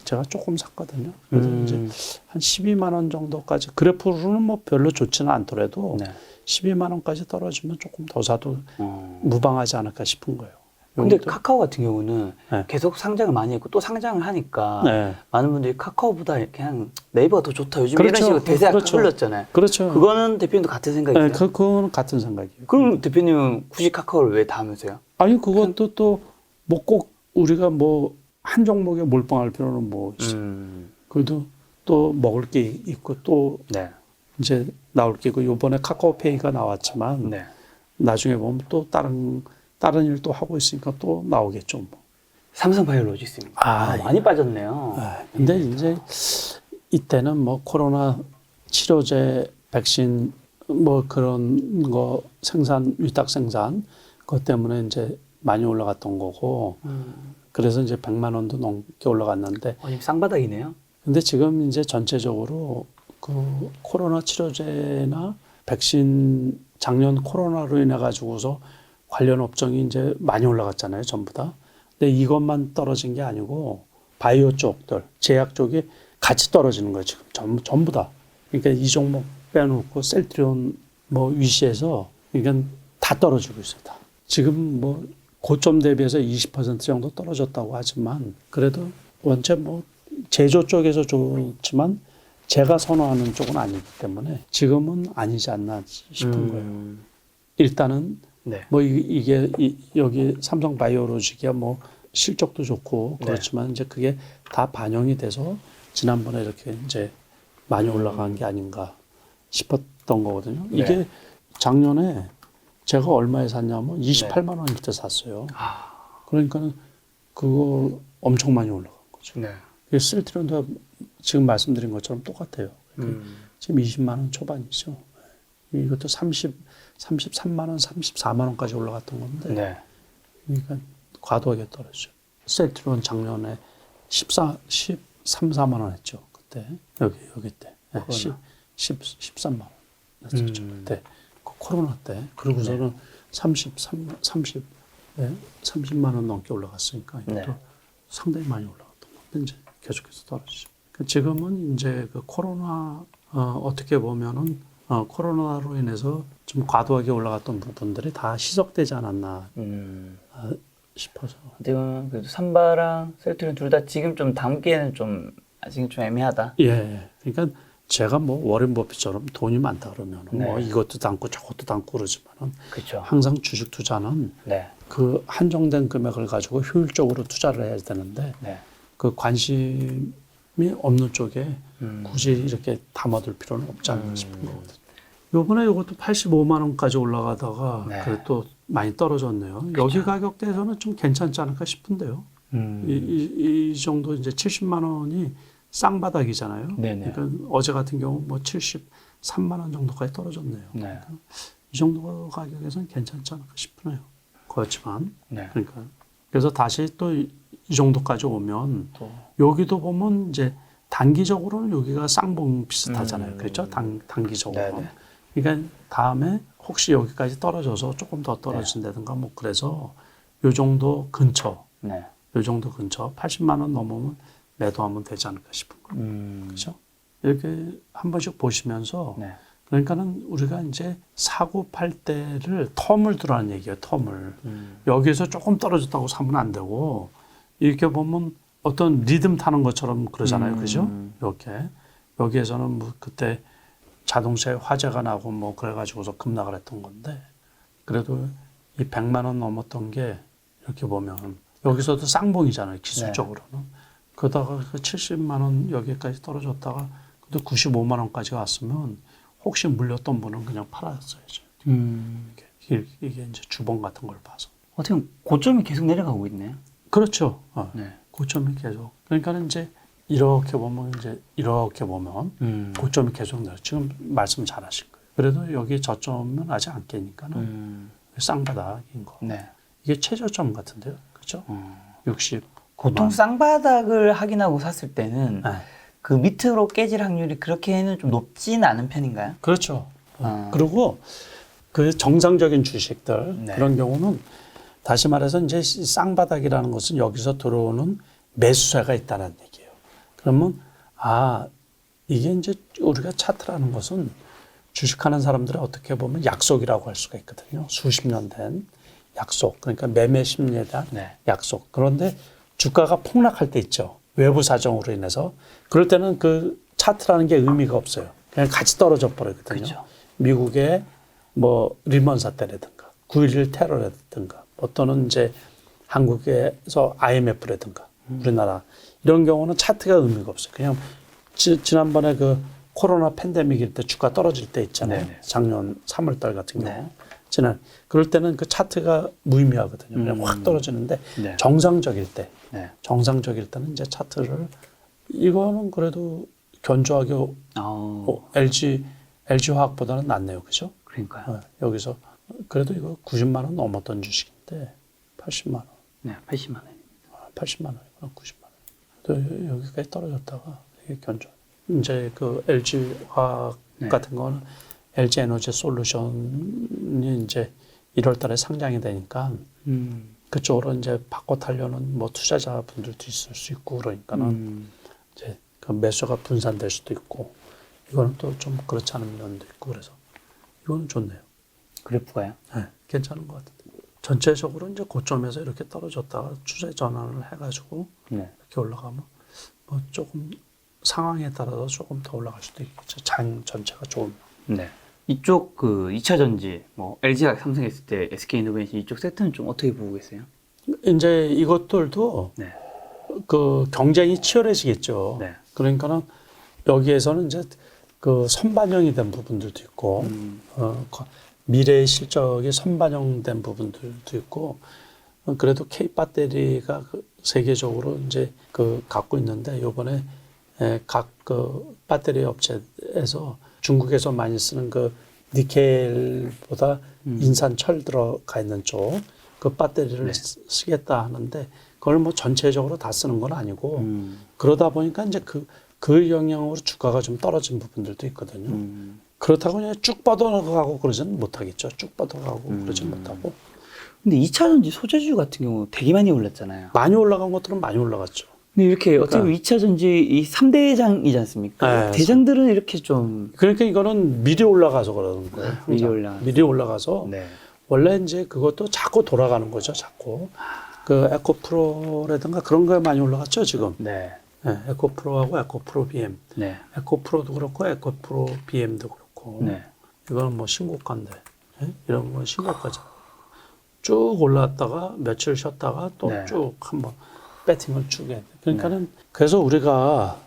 제가 조금 샀거든요. 그래서 이제 한 12만 원 정도까지 그래프로는 뭐 별로 좋지는 않더라도 12만 원까지 떨어지면 조금 더 사도 무방하지 않을까 싶은 거예요. 근데 카카오 같은 경우는 계속 상장을 많이 했고 또 상장을 하니까 많은 분들이 카카오보다 그냥 네이버가 더 좋다. 요즘 이런 식으로 대세가 흘렀잖아요. 그렇죠. 그거는 대표님도 같은 생각이세요? 그거는 같은 생각이에요. 그럼 대표님은 굳이 카카오를 왜 다 하면서요? 아니 그것도 또 뭐 꼭 우리가 뭐 한 종목에 몰빵할 필요는 뭐 있어요. 그래도 또 먹을 게 있고 또 이제 나올 게 있고 이번에 카카오페이가 나왔지만 나중에 보면 또 다른 일 또 하고 있으니까 또 나오겠죠. 뭐. 삼성바이오로직스입니다. 많이 빠졌네요. 근데 이제 이때는 뭐 코로나 치료제, 백신 뭐 그런 거 위탁 생산 그것 때문에 이제 많이 올라갔던 거고 그래서 이제 100만 원도 넘게 올라갔는데 지금 쌍바닥이네요. 근데 지금 이제 전체적으로 그 코로나 치료제나 백신 작년 코로나로 인해 가지고서 관련 업종이 이제 많이 올라갔잖아요, 전부 다. 근데 이것만 떨어진 게 아니고 바이오 쪽들, 제약 쪽이 같이 떨어지는 거예요, 지금 전부 다. 그러니까 이 종목 빼놓고 셀트리온 뭐 위시에서 그러니까 다 떨어지고 있어요, 다. 지금 뭐 고점 대비해서 20% 정도 떨어졌다고 하지만 그래도 원체 뭐 제조 쪽에서 좋지만 제가 선호하는 쪽은 아니기 때문에 지금은 아니지 않나 싶은 거예요. 일단은 뭐 이게 여기 삼성바이오로직이야 뭐 실적도 좋고 그렇지만 이제 그게 다 반영이 돼서 지난번에 이렇게 이제 많이 올라간 게 아닌가 싶었던 거거든요. 이게 작년에 제가 얼마에 샀냐면 28만 원일 때 샀어요. 그러니까는 그거 엄청 많이 올라간 거죠. 셀트리온도 지금 말씀드린 것처럼 똑같아요. 지금 20만 원 초반이죠. 이것도 33만 원, 34만 원까지 올라갔던 건데, 그러니까 과도하게 떨어졌죠. 셀트리온 작년에 13, 4만 원 했죠. 그때 여기 때 13만 원 했었죠. 그때 코로나 때. 그러고서는 30만 원 넘게 올라갔으니까 이것도 상당히 많이 올라갔던 건데 이제 계속해서 떨어지죠. 지금은 이제 그 코로나 어떻게 보면은 코로나로 인해서 좀 과도하게 올라갔던 부분들이 다 희석되지 않았나 싶어서. 어떻게 보면 그래도 삼바랑 셀트리온 둘 다 지금 좀 담기에는 좀 아직은 좀 애매하다. 예. 그러니까 제가 뭐 워렌 버핏처럼 돈이 많다 그러면 네. 뭐 이것도 담고 저것도 담고 그러지만은 그렇죠. 항상 주식 투자는 네. 그 한정된 금액을 가지고 효율적으로 투자를 해야 되는데 네. 그 관심이 없는 쪽에 굳이 이렇게 담아둘 필요는 없지 않나 싶은 거거든요. 요번에 이것도 85만 원까지 올라가다가 네. 그래도 많이 떨어졌네요. 여기 가격대에서는 좀 괜찮지 않을까 싶은데요. 이 정도 이제 70만 원이 쌍바닥이잖아요. 네네. 그러니까 어제 같은 경우 뭐 73만 원 정도까지 떨어졌네요. 네. 그러니까 이 정도 가격에서는 괜찮지 않을까 싶네요. 그렇지만 네. 그러니까 그래서 다시 또 이 정도까지 오면 또. 여기도 보면 이제 단기적으로는 여기가 쌍봉 비슷하잖아요. 그렇죠? 단기적으로. 네네. 그러니까 다음에 혹시 여기까지 떨어져서 조금 더 떨어진다든가 뭐 그래서 요 정도 근처, 네. 요 정도 근처 80만 원 넘으면 매도하면 되지 않을까 싶은 거예요. 그렇죠? 이렇게 한 번씩 보시면서 네. 그러니까는 우리가 이제 사고 팔 때를 텀을 두라는 얘기예요. 텀을. 여기에서 조금 떨어졌다고 사면 안 되고 이렇게 보면 어떤 리듬 타는 것처럼 그러잖아요. 그죠? 이렇게. 여기에서는 뭐 그때 자동차에 화재가 나고 뭐 그래가지고서 급락을 했던 건데 그래도 이 100만 원 넘었던 게 이렇게 보면 여기서도 쌍봉이잖아요. 기술적으로는. 네. 그러다가 그 70만 원 여기까지 떨어졌다가 또 95만 원까지 왔으면 혹시 물렸던 분은 그냥 팔았어야죠. 이게 이제 주봉 같은 걸 봐서. 어떻게 보면 고점이 계속 내려가고 있네요. 그렇죠. 네. 고점이 계속. 그러니까는 이제 이렇게 보면 고점이 계속 내려. 지금 말씀 잘하신 거예요. 그래도 여기 저점은 아직 안 깨니까는 쌍바닥인 거. 네. 이게 최저점 같은데요. 그렇죠? 60. 보통 쌍바닥을 확인하고 샀을 때는 네. 그 밑으로 깨질 확률이 그렇게는 좀 높진 않은 편인가요? 그렇죠. 그리고 그 정상적인 주식들 네. 그런 경우는 다시 말해서 이제 쌍바닥이라는 것은 여기서 들어오는 매수세가 있다는 얘기예요. 그러면 이게 이제 우리가 차트라는 것은 주식하는 사람들의 어떻게 보면 약속이라고 할 수가 있거든요. 수십 년 된 약속. 그러니까 매매 심리에 대한 네. 약속. 그런데 주가가 폭락할 때 있죠. 외부 사정으로 인해서. 그럴 때는 그 차트라는 게 의미가 없어요. 그냥 같이 떨어져 버리거든요. 그렇죠. 미국의 뭐 리먼 사태라든가 9.11 테러라든가 또는 이제 한국에서 IMF라든가 우리나라 이런 경우는 차트가 의미가 없어요. 그냥 지난번에 그 코로나 팬데믹일 때 주가 떨어질 때 있잖아요. 네네. 작년 3월 달 같은 경우. 네. 그럴 때는 그 차트가 무의미하거든요. 그냥 확 떨어지는데 네. 정상적일 네. 때는 이제 차트를 이거는 그래도 견조하게 LG 화학보다는 낫네요. 그죠? 그러니까요. 여기서 그래도 이거 90만 원 넘었던 주식인데 80만 원. 네, 80만 원. 80만 원이구나. 90만 원. 또 여기까지 떨어졌다가 이게 견조. 이제 그 LG 화학 네. 같은 거는 LG 에너지 솔루션이 이제 1월 달에 상장이 되니까 그쪽으로 이제 바꿔 타려는 뭐 투자자분들도 있을 수 있고 그러니까는 이제 그 매수가 분산될 수도 있고 이거는 또 좀 그렇지 않은 면도 있고 그래서 이거는 좋네요. 그래프가요? 네, 괜찮은 것 같은데. 전체적으로 이제 고점에서 이렇게 떨어졌다가 추세 전환을 해가지고 네. 이렇게 올라가면 뭐 조금 상황에 따라서 조금 더 올라갈 수도 있겠죠. 장 전체가 좋으면. 네. 이쪽 그 2차 전지, 뭐 LG가 삼성했을 때 SK이노베이션 이쪽 세트는 좀 어떻게 보고 계세요? 이제 이것들도 네. 그 경쟁이 치열해지겠죠. 네. 그러니까는 여기에서는 이제 그 선반영이 된 부분들도 있고, 미래의 실적이 선반영된 부분들도 있고, 그래도 K 배터리가 세계적으로 이제 그 갖고 있는데 요번에 각 그 배터리 업체에서 중국에서 많이 쓰는 그 니켈보다 인산철 들어가 있는 쪽 그 배터리를 네. 쓰겠다 하는데 그걸 뭐 전체적으로 다 쓰는 건 아니고 그러다 보니까 이제 그 영향으로 주가가 좀 떨어진 부분들도 있거든요. 그렇다고 그냥 쭉 뻗어가고 그러지는 못하겠죠. 쭉 뻗어가고 그러지는 못하고. 근데 2차 전지 소재주 같은 경우 되게 많이 올랐잖아요. 많이 올라간 것들은 많이 올라갔죠. 근데 이렇게 어떻게 보면 2차 전지 이 3대장이지 않습니까? 네. 대장들은 이렇게 좀 그러니까 이거는 미리 올라가서 그러는 거예요. 미리 항상. 올라가서. 미리 올라가서 네. 원래 이제 그것도 자꾸 돌아가는 거죠. 자꾸. 그 에코프로라든가 그런 거에 많이 올라갔죠, 지금. 네. 네, 에코프로하고 에코프로 BM. 네. 에코프로도 그렇고 에코프로 BM도 그렇고. 네. 이거는 뭐 신고가인데. 네? 이런 건 신고가잖아. 쭉 올라왔다가 며칠 쉬었다가 또 쭉 네. 한번 배팅을 쭉 해. 그러니까는 그래서 우리가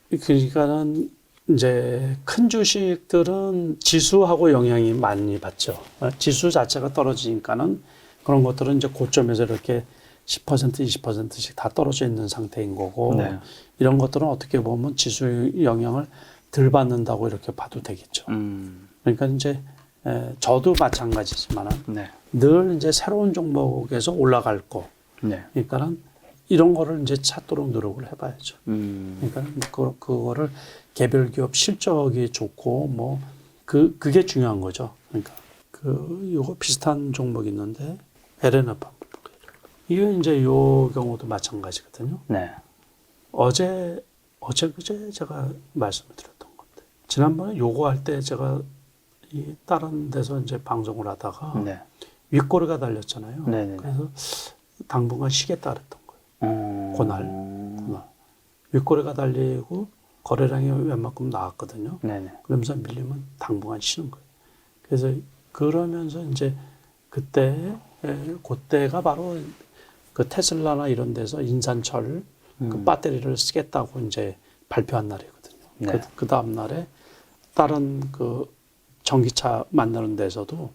그러니까는 이제 큰 주식들은 지수하고 영향이 많이 받죠. 지수 자체가 떨어지니까는 그런 것들은 이제 고점에서 이렇게 10%, 20%씩 다 떨어져 있는 상태인 거고 네. 이런 것들은 어떻게 보면 지수 영향을 덜 받는다고 이렇게 봐도 되겠죠. 그러니까 이제 저도 마찬가지지만 네. 늘 이제 새로운 종목에서 올라갈 거. 네. 그러니까는 이런 거를 이제 찾도록 노력을 해봐야죠. 그러니까 그거를 개별 기업 실적이 좋고 뭐 그게 중요한 거죠. 그러니까 요거 비슷한 종목이 있는데 LNF 이게 이제 요 경우도 마찬가지거든요. 네. 어제 그제 제가 말씀을 드렸던 건데 지난번에 요거 할 때 제가 이 다른 데서 이제 방송을 하다가 네. 윗꼬리가 달렸잖아요. 네네. 그래서 당분간 쉬겠다 그랬던 거예요. 그날. 윗꼬리가 달리고 거래량이 웬만큼 나왔거든요. 네네. 그러면서 밀리면 당분간 쉬는 거예요. 그래서 그러면서 이제 그때가 바로 그 테슬라나 이런 데서 인산철 그 배터리를 쓰겠다고 이제 발표한 날이거든요. 네. 그 다음 날에 다른 그 전기차 만드는 데서도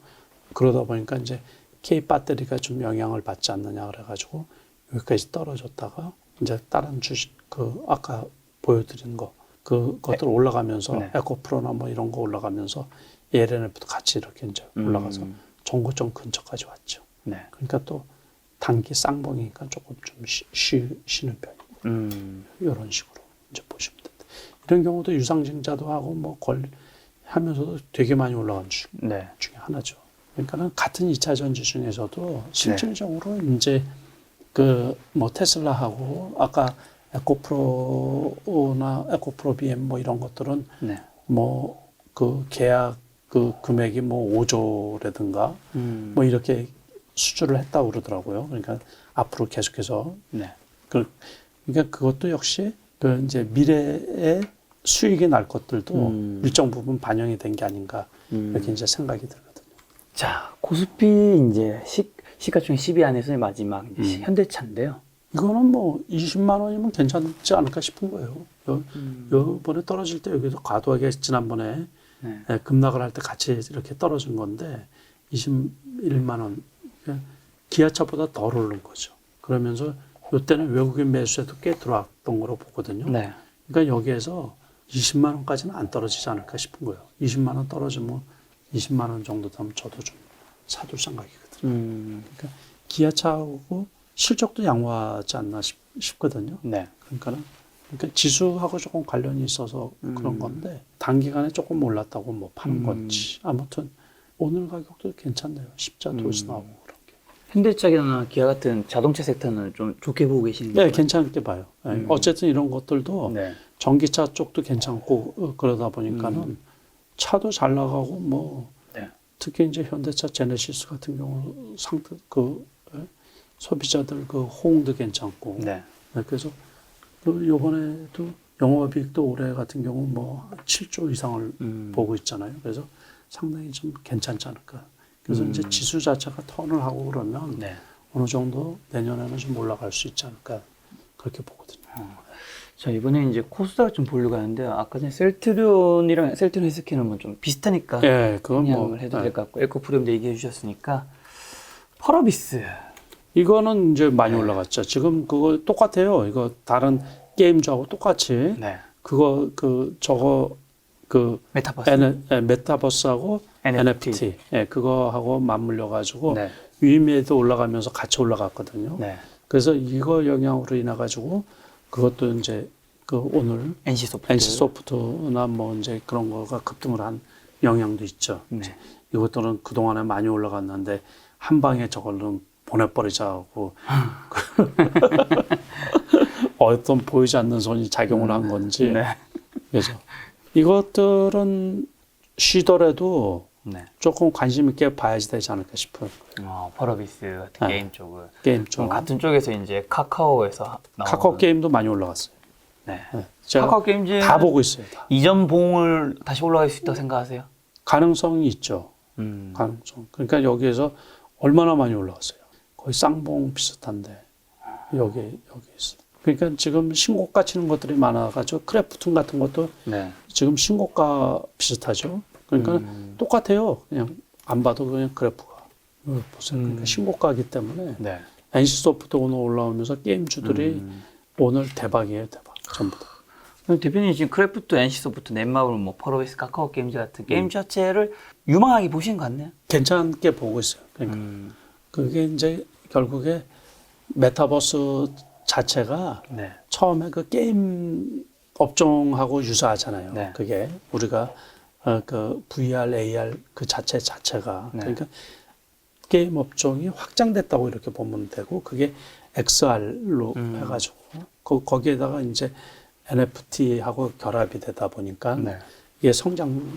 그러다 보니까 이제 K 배터리가 좀 영향을 받지 않느냐 그래가지고 여기까지 떨어졌다가 이제 다른 주식 그 아까 보여드린 거 그것들 올라가면서 네. 에코프로나 뭐 이런 거 올라가면서 LNF도 같이 이렇게 이제 올라가서 정고점 근처까지 왔죠. 네. 그러니까 또 단기 쌍봉이니까 조금 좀 쉬는 편이고 이런 식으로 이제 보시면 됩니다. 이런 경우도 유상증자도 하고 뭐 하면서도 되게 많이 올라간 주식 네. 중에 하나죠. 그러니까는 같은 2차 전지 중에서도 실질적으로 이제 그 뭐 테슬라하고 아까 에코프로나 에코프로 BM 뭐 이런 것들은 네. 뭐 그 계약 그 금액이 뭐 5조라든가 뭐 이렇게 수주를 했다고 그러더라고요. 그러니까 앞으로 계속해서 네. 그러니까 그것도 역시 그 이제 미래에 수익이 날 것들도 일정 부분 반영이 된 게 아닌가 이렇게 이제 생각이 들거든요. 자, 코스피 이제 시가총 10위 안에서의 마지막 현대차인데요. 이거는 뭐 20만 원이면 괜찮지 않을까 싶은 거예요. 요번에 떨어질 때 여기서 과도하게 지난번에 급락을 할 때 같이 이렇게 떨어진 건데 21만 원. 기아차보다 덜 오른 거죠. 그러면서 이때는 외국인 매수세도 꽤 들어왔던 거로 보거든요. 네. 그러니까 여기에서 20만 원까지는 안 떨어지지 않을까 싶은 거예요. 20만 원 떨어지면 20만 원 정도 되면 저도 좀 사둘 생각이거든요. 그러니까 기아차하고 실적도 양호하지 않나 싶거든요. 네. 그러니까 지수하고 조금 관련이 있어서 그런 건데 단기간에 조금 올랐다고 뭐 파는 건지 아무튼 오늘 가격도 괜찮네요. 십자 도수 나오고 그런 게. 현대차나 기아 같은 자동차 섹터는 좀 좋게 보고 계시는 거예요? 네, 괜찮게 봐요. 어쨌든 이런 것들도 네. 전기차 쪽도 괜찮고 그러다 보니까는 차도 잘 나가고 뭐 네. 특히 이제 현대차 제네시스 같은 경우 소비자들 그 호응도 괜찮고. 네. 그래서 요번에도 영업이익도 올해 같은 경우 뭐 7조 이상을 보고 있잖아요. 그래서 상당히 좀 괜찮지 않을까. 그래서 이제 지수 자체가 턴을 하고 그러면 어느 정도 내년에는 좀 올라갈 수 있지 않을까 그렇게 보거든요. 자, 이번에 이제 코스닥 좀 보려고 하는데 아까 전에 셀트리온 헬스케어는 뭐 좀 비슷하니까 그건 뭐 해도 될 것 같고 에코프로도 얘기해 주셨으니까 펄어비스 이거는 이제 많이 올라갔죠. 지금 그거 똑같아요. 이거 다른 게임주하고 똑같이 그거 저거 메타버스 메타버스하고 NFT 그거하고 맞물려 가지고 위임에도 올라가면서 같이 올라갔거든요. 그래서 이거 영향으로 인해 가지고 그것도 이제 그 오늘 NC소프트나 뭐 이제 그런 거가 급등을 한 영향도 있죠. 이것들은 그동안에 많이 올라갔는데 한 방에 저걸로 보내버리자고 어떤 보이지 않는 손이 작용을 한 건지. 그래서 이것들은 쉬더라도 네. 조금 관심 있게 봐야지 되지 않을까 싶어요. 펄어비스 같은 네. 게임 쪽은. 게임 쪽. 같은 쪽에서 이제 카카오에서 나온. 카카오 게임도 많이 올라갔어요. 네. 제가 카카오 게임즈 다 보고 있어요. 다. 이전 봉을 다시 올라갈 수 있다고 생각하세요? 가능성이 있죠. 가능성. 그러니까 여기에서 얼마나 많이 올라갔어요. 거의 쌍봉 비슷한데 여기 있어. 그러니까 지금 신고가 치는 것들이 많아가지고 크래프톤 같은 것도 네. 지금 신고가 비슷하죠. 그러니까 똑같아요. 그냥 안 봐도 그냥 그래프가. 보세요. 그러니까 신고가이기 때문에 네. NC소프트 오늘 올라오면서 게임주들이 오늘 대박이에요, 대박. 전부 다. 그럼 대표님 지금 크래프트, NC소프트, 넷마블, 뭐 펄어비스, 카카오 게임즈 같은 게임 자체를 유망하게 보신 것 같네요. 괜찮게 보고 있어요. 그러니까 그게 이제 결국에 메타버스 자체가 네. 처음에 그 게임 업종하고 유사하잖아요. 네. 그게 우리가 그 VR, AR 그 자체가 네. 그러니까 게임 업종이 확장됐다고 이렇게 보면 되고 그게 XR로 해가지고 거기에다가 이제 NFT하고 결합이 되다 보니까 네. 이게 성장하고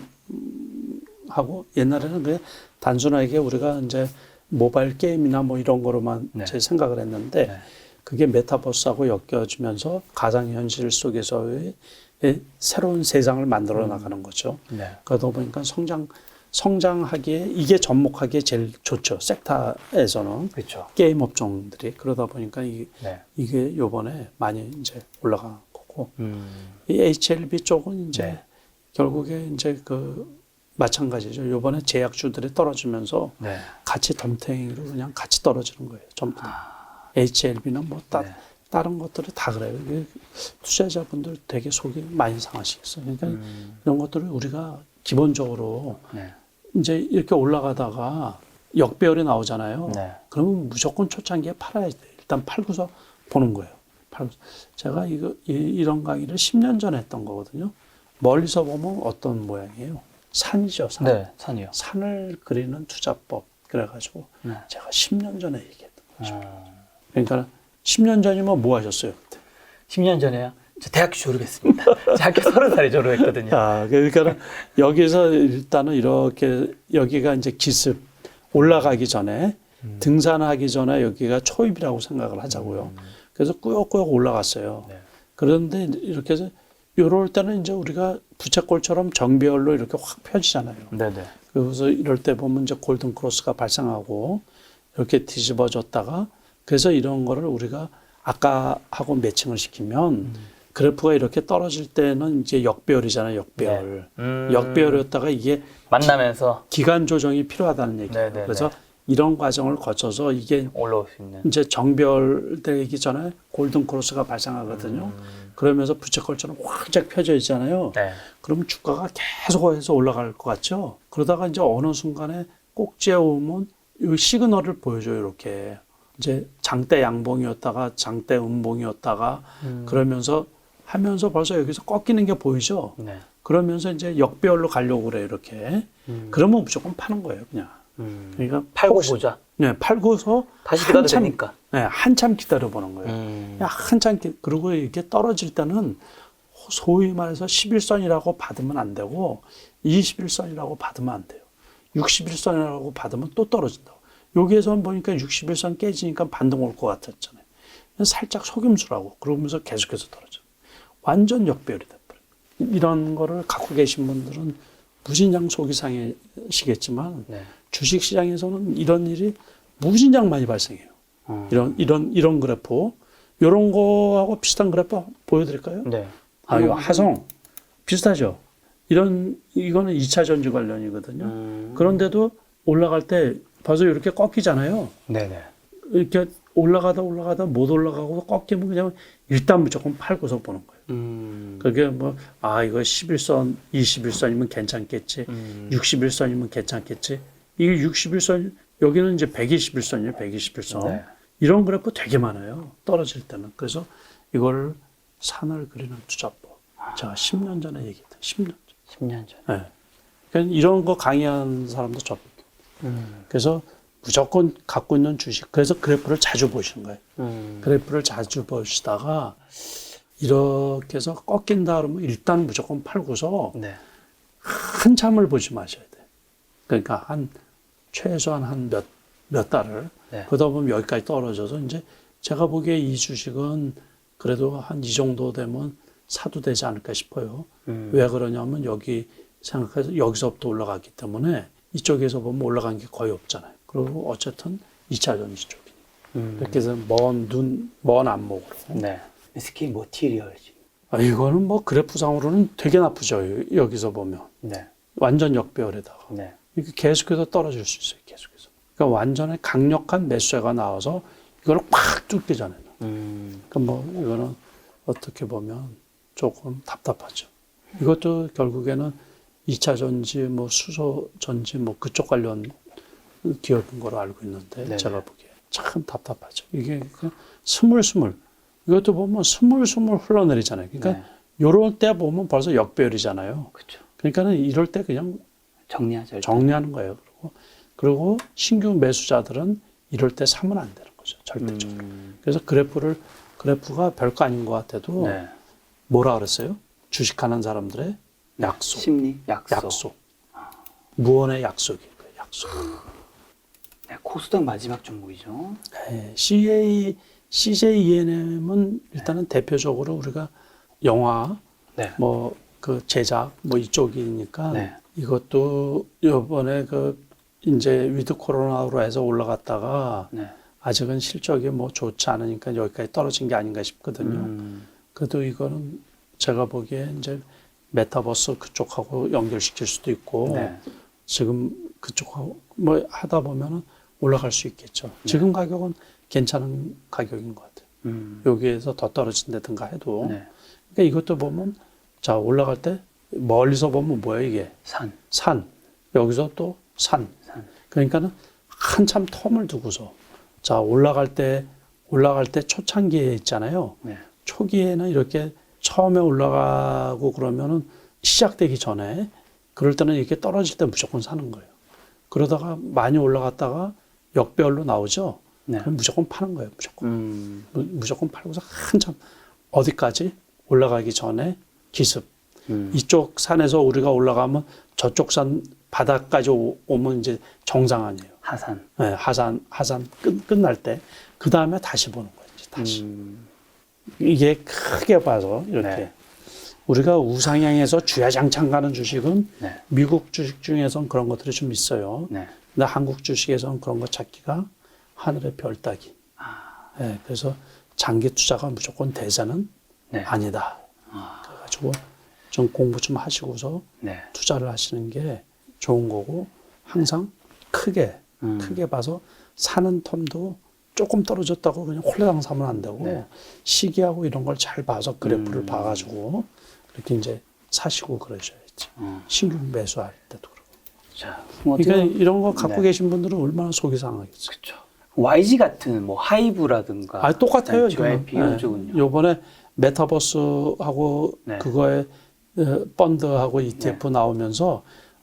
옛날에는 그냥 단순하게 우리가 이제 모바일 게임이나 뭐 이런 거로만 네. 제 생각을 했는데 네. 그게 메타버스하고 엮여지면서 가상현실 속에서의 새로운 세상을 만들어 나가는 거죠. 네. 그러다 보니까 성장하기에 이게 접목하기에 제일 좋죠. 섹터에서는 그렇죠. 게임 업종들이 그러다 보니까 네. 이게 요번에 많이 이제 올라간 거고 이 HLB 쪽은 이제 네. 결국에 이제 그 마찬가지죠. 요번에 제약주들이 떨어지면서 네. 같이 덤탱이로 그냥 같이 떨어지는 거예요. 전부 다. HLB는 뭐 네. 다른 것들이 다 그래요. 이게 투자자분들 되게 속이 많이 상하시겠어요. 그러니까 이런 것들을 우리가 기본적으로 네. 이제 이렇게 올라가다가 역배열이 나오잖아요. 네. 그러면 무조건 초창기에 팔아야 돼. 일단 팔고서 보는 거예요. 제가 이런 강의를 10년 전에 했던 거거든요. 멀리서 보면 어떤 모양이에요? 산이죠, 산. 네. 산이요. 산을 그리는 투자법. 그래가지고 네. 제가 10년 전에 얘기했던 거죠. 그러니까 10년 전이면 뭐 하셨어요? 그때? 10년 전에요? 저 대학교 졸업했습니다. 저 학교 30살에 졸업했거든요. 그러니까 여기서 일단은 이렇게 여기가 이제 기습 올라가기 전에 등산하기 전에 여기가 초입이라고 생각을 하자고요. 그래서 꾸역꾸역 올라갔어요. 네. 그런데 이렇게 해서 이럴 때는 이제 우리가 부채꼴처럼 정배열로 이렇게 확 펴지잖아요. 네네. 그래서 이럴 때 보면 이제 골든 크로스가 발생하고 이렇게 뒤집어졌다가 그래서 이런 거를 우리가 아까 하고 매칭을 시키면 그래프가 이렇게 떨어질 때는 이제 역배열이잖아요. 역배열. 네. 역배열이었다가 이게 만나면서 기간 조정이 필요하다는 얘기예요. 네네네. 그래서 이런 과정을 거쳐서 이게 올라올 수 있는. 이제 정배열되기 전에 골든 크로스가 발생하거든요. 그러면서 부채꼴처럼 활짝 펴져 있잖아요. 네. 그러면 주가가 계속해서 올라갈 것 같죠. 그러다가 이제 어느 순간에 꼭지에 오면 이 시그널을 보여줘요. 이렇게 이제 장대 양봉이었다가 장대 음봉이었다가 그러면서 하면서 벌써 여기서 꺾이는 게 보이죠. 네. 그러면서 이제 역배열로 가려고 그래 이렇게. 그러면 무조건 파는 거예요, 그냥. 그러니까 팔고 보자. 네, 팔고서 다시 기다려도 되니까. 네, 한참 기다려보는 거예요. 그냥 한참 그리고 이렇게 떨어질 때는 소위 말해서 11선이라고 받으면 안 되고 21선이라고 받으면 안 돼요. 61선이라고 받으면 또 떨어진다고. 여기에서 보니까 61선 깨지니까 반등 올 것 같았잖아요. 살짝 속임수라고 그러면서 계속해서 떨어져. 완전 역배열이 돼버려요. 이런 거를 갖고 계신 분들은 무진장 속이 상하시겠지만 네. 주식시장에서는 이런 일이 무진장 많이 발생해요. 이런 그래프, 이런 거하고 비슷한 그래프 보여드릴까요? 네. 이거 하성 비슷하죠. 이거는 2차 전지 관련이거든요. 그런데도 올라갈 때 벌써 이렇게 꺾이잖아요. 네네. 이렇게 올라가다 못 올라가고 꺾이면 그냥 일단 무조건 팔고서 보는 거예요. 그게 뭐, 이거 11선, 21선이면 괜찮겠지. 61선이면 괜찮겠지. 이게 61선, 여기는 이제 121선이에요. 121선. 네. 이런 그래프 되게 많아요. 떨어질 때는. 그래서 이걸 산을 그리는 투자법. 제가 10년 전에 얘기했다. 10년 전. 10년 전. 네. 그러니까 이런 거 강의하는 사람도 저. 그래서 무조건 갖고 있는 주식. 그래서 그래프를 자주 보시는 거예요. 그래프를 자주 보시다가 이렇게 해서 꺾인다 그러면 일단 무조건 팔고서 네. 한참을 보지 마셔야 돼. 그러니까 최소한 몇 달을. 네. 그러다 보면 여기까지 떨어져서 이제 제가 보기에 이 주식은 그래도 한 이 정도 되면 사도 되지 않을까 싶어요. 왜 그러냐면 여기 생각해서 여기서부터 올라갔기 때문에 이쪽에서 보면 올라간 게 거의 없잖아요. 그리고 어쨌든 2차 전지 쪽이. 이렇게 해서 먼 안목으로. 네. SK 머티리얼즈. 이거는 뭐 그래프상으로는 되게 나쁘죠. 여기서 보면. 네. 완전 역배열에다가. 네. 이게 계속해서 떨어질 수 있어요. 계속해서. 그러니까 완전히 강력한 매수세가 나와서 이걸 팍 뚫기 전에는. 그러니까 뭐 이거는 어떻게 보면 조금 답답하죠. 이것도 결국에는 2차 전지, 뭐 수소 전지, 뭐 그쪽 관련 기업인 걸로 알고 있는데 네네. 제가 보기에 참 답답하죠. 이게 그냥 스물스물. 이것도 보면 스물스물 흘러내리잖아요. 그러니까 요럴 때 보면 벌써 역배열이잖아요. 그렇죠. 그러니까는 이럴 때 그냥 정리하죠. 정리하는 거예요. 그리고 신규 매수자들은 이럴 때 사면 안 되는 거죠. 절대적으로. 그래서 그래프가 별거 아닌 것 같아도 네. 뭐라 그랬어요? 주식하는 사람들의 약속. 심리 약속. 무언의 약속이에요. 약속. 네, 코스닥 마지막 종목이죠. 네, CJENM은 일단은 대표적으로 우리가 영화, 네. 뭐 그 제작, 뭐 이쪽이니까 네. 이것도 이번에 이제 위드 코로나로 해서 올라갔다가 네. 아직은 실적이 뭐 좋지 않으니까 여기까지 떨어진 게 아닌가 싶거든요. 그래도 이거는 제가 보기에 이제 메타버스 그쪽하고 연결시킬 수도 있고 네. 지금 그쪽하고 뭐 하다 보면은 올라갈 수 있겠죠. 지금 가격은 괜찮은 가격인 것 같아요. 여기에서 더 떨어진다든가 해도. 네. 그러니까 이것도 보면 자 올라갈 때 멀리서 보면 뭐예요 이게? 산. 여기서 또 산. 그러니까는 한참 텀을 두고서 자 올라갈 때 초창기에 있잖아요. 네. 초기에는 이렇게 처음에 올라가고 그러면은 시작되기 전에 그럴 때는 이렇게 떨어질 때 무조건 사는 거예요. 그러다가 많이 올라갔다가 역배열로 나오죠. 네. 그럼 무조건 파는 거예요. 무조건 팔고서 한참 어디까지 올라가기 전에 기습. 이쪽 산에서 우리가 올라가면 저쪽 산 바닥까지 오면 이제 정상 아니에요. 하산. 네, 하산 끝날 때 그 다음에 다시 보는 거예요. 다시. 이게 크게 봐서 이렇게 네. 우리가 우상향해서 주야장창 가는 주식은 네. 미국 주식 중에선 그런 것들이 좀 있어요. 네. 근데 한국 주식에서는 그런 거 찾기가 하늘의 별 따기. 네, 그래서 장기 투자가 무조건 대세는 네. 아니다. 그래가지고 좀 공부 좀 하시고서 네. 투자를 하시는 게 좋은 거고 항상 크게 봐서 사는 텀도 조금 떨어졌다고 그냥 홀라당 사면 안 되고 네. 시기하고 이런 걸 잘 봐서 그래프를 봐가지고 이렇게 이제 사시고 그러셔야지. 신규 매수할 때도 그렇고. 자, 그러니까 이런 거 갖고 네. 계신 분들은 얼마나 속이 상하겠어요. 그렇죠. YG 같은 뭐 하이브라든가 똑같아요. JYP 이런 쪽은요. 요번에 메타버스하고 네. 그거에 펀드하고 ETF 나오면서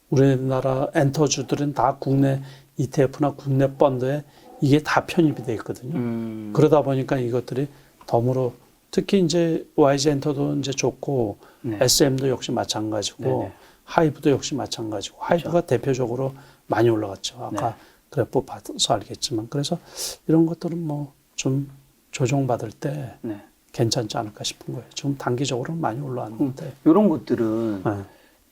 우리나라 엔터주들은 다 국내 ETF나 국내 펀드에 이게 다 편입이 돼 있거든요. 그러다 보니까 이것들이 덤으로 특히 이제 YG 엔터도 이제 좋고 네. SM도 역시 마찬가지고 네네. 하이브도 역시 마찬가지고 하이브가 대표적으로 많이 올라갔죠. 아까 네. 그래프 봐서 알겠지만 그래서 이런 것들은 뭐 좀 조정받을 때 네. 괜찮지 않을까 싶은 거예요. 지금 단기적으로는 많이 올라왔는데 이런 것들은 네.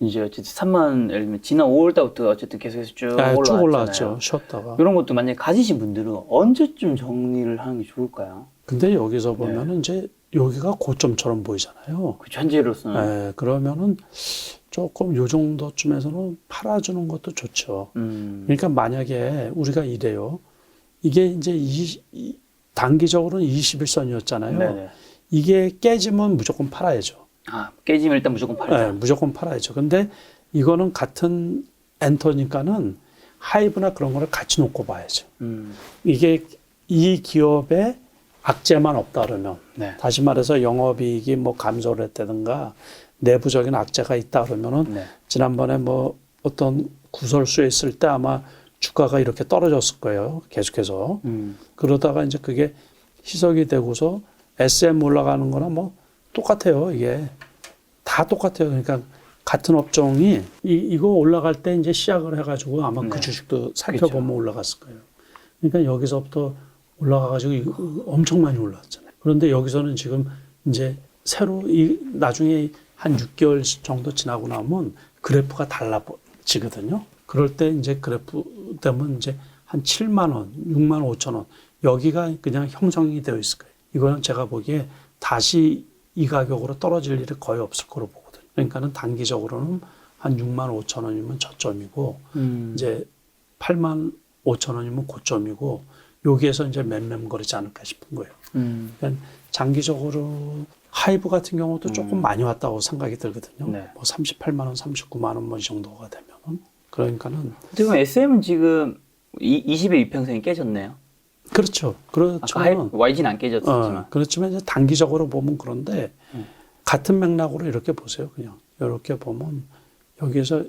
이제 어쨌든 3만 예를 들면 지난 5월 달부터 어쨌든 계속해서 쭉 올라왔잖아요. 쭉 올라왔죠. 쉬었다가. 이런 것도 만약에 가지신 분들은 언제쯤 정리를 하는 게 좋을까요? 근데 여기서 보면은 이제 여기가 고점처럼 보이잖아요. 그 현재로서는 네, 그러면은 조금 요 정도쯤에서는 팔아주는 것도 좋죠. 그러니까 만약에 우리가 이래요. 이게 이제 단기적으로는 21선이었잖아요. 네네. 이게 깨지면 무조건 팔아야죠. 깨지면 일단 무조건 팔자. 네, 무조건 팔아야죠. 근데 이거는 같은 엔터니까는 하이브나 그런 거를 같이 놓고 봐야죠. 이게 이 기업의 악재만 없다 그러면 네. 다시 말해서 영업이익이 뭐 감소를 했다든가 내부적인 악재가 있다 그러면은 네. 지난번에 뭐 어떤 구설수에 있을 때 아마 주가가 이렇게 떨어졌을 거예요. 계속해서. 그러다가 이제 그게 희석이 되고서 SM 올라가는 거나 뭐 똑같아요. 이게 다 똑같아요. 그러니까 같은 업종이 이거 올라갈 때 이제 시작을 해가지고 아마 네. 그 주식도 살펴보면 올라갔을 거예요. 그러니까 여기서부터 올라가가지고 이거 엄청 많이 올랐잖아요. 그런데 여기서는 지금 이제 새로 나중에 한 6개월 정도 지나고 나면 그래프가 달라지거든요. 그럴 때 이제 그래프 때문에 이제 한 7만 원, 6만 5천 원 여기가 그냥 형성이 되어 있을 거예요. 이거는 제가 보기에 다시 이 가격으로 떨어질 일이 거의 없을 거로 보거든요. 그러니까는 단기적으로는 한 6만 5천 원이면 저점이고 이제 8만 5천 원이면 고점이고 여기에서 이제 맴맴거리지 않을까 싶은 거예요. 그러니까 장기적으로 하이브 같은 경우도 조금 많이 왔다고 생각이 들거든요. 네. 뭐 38만 원, 39만 원 뭐 이 정도가 되면은 그러니까는 지금 SM은 지금 20의 이평선이 깨졌네요. 그렇죠. 그렇지만 YG는 안 깨졌지만. 그렇지만 이제 단기적으로 보면 그런데 같은 맥락으로 이렇게 보세요. 그냥 이렇게 보면 여기에서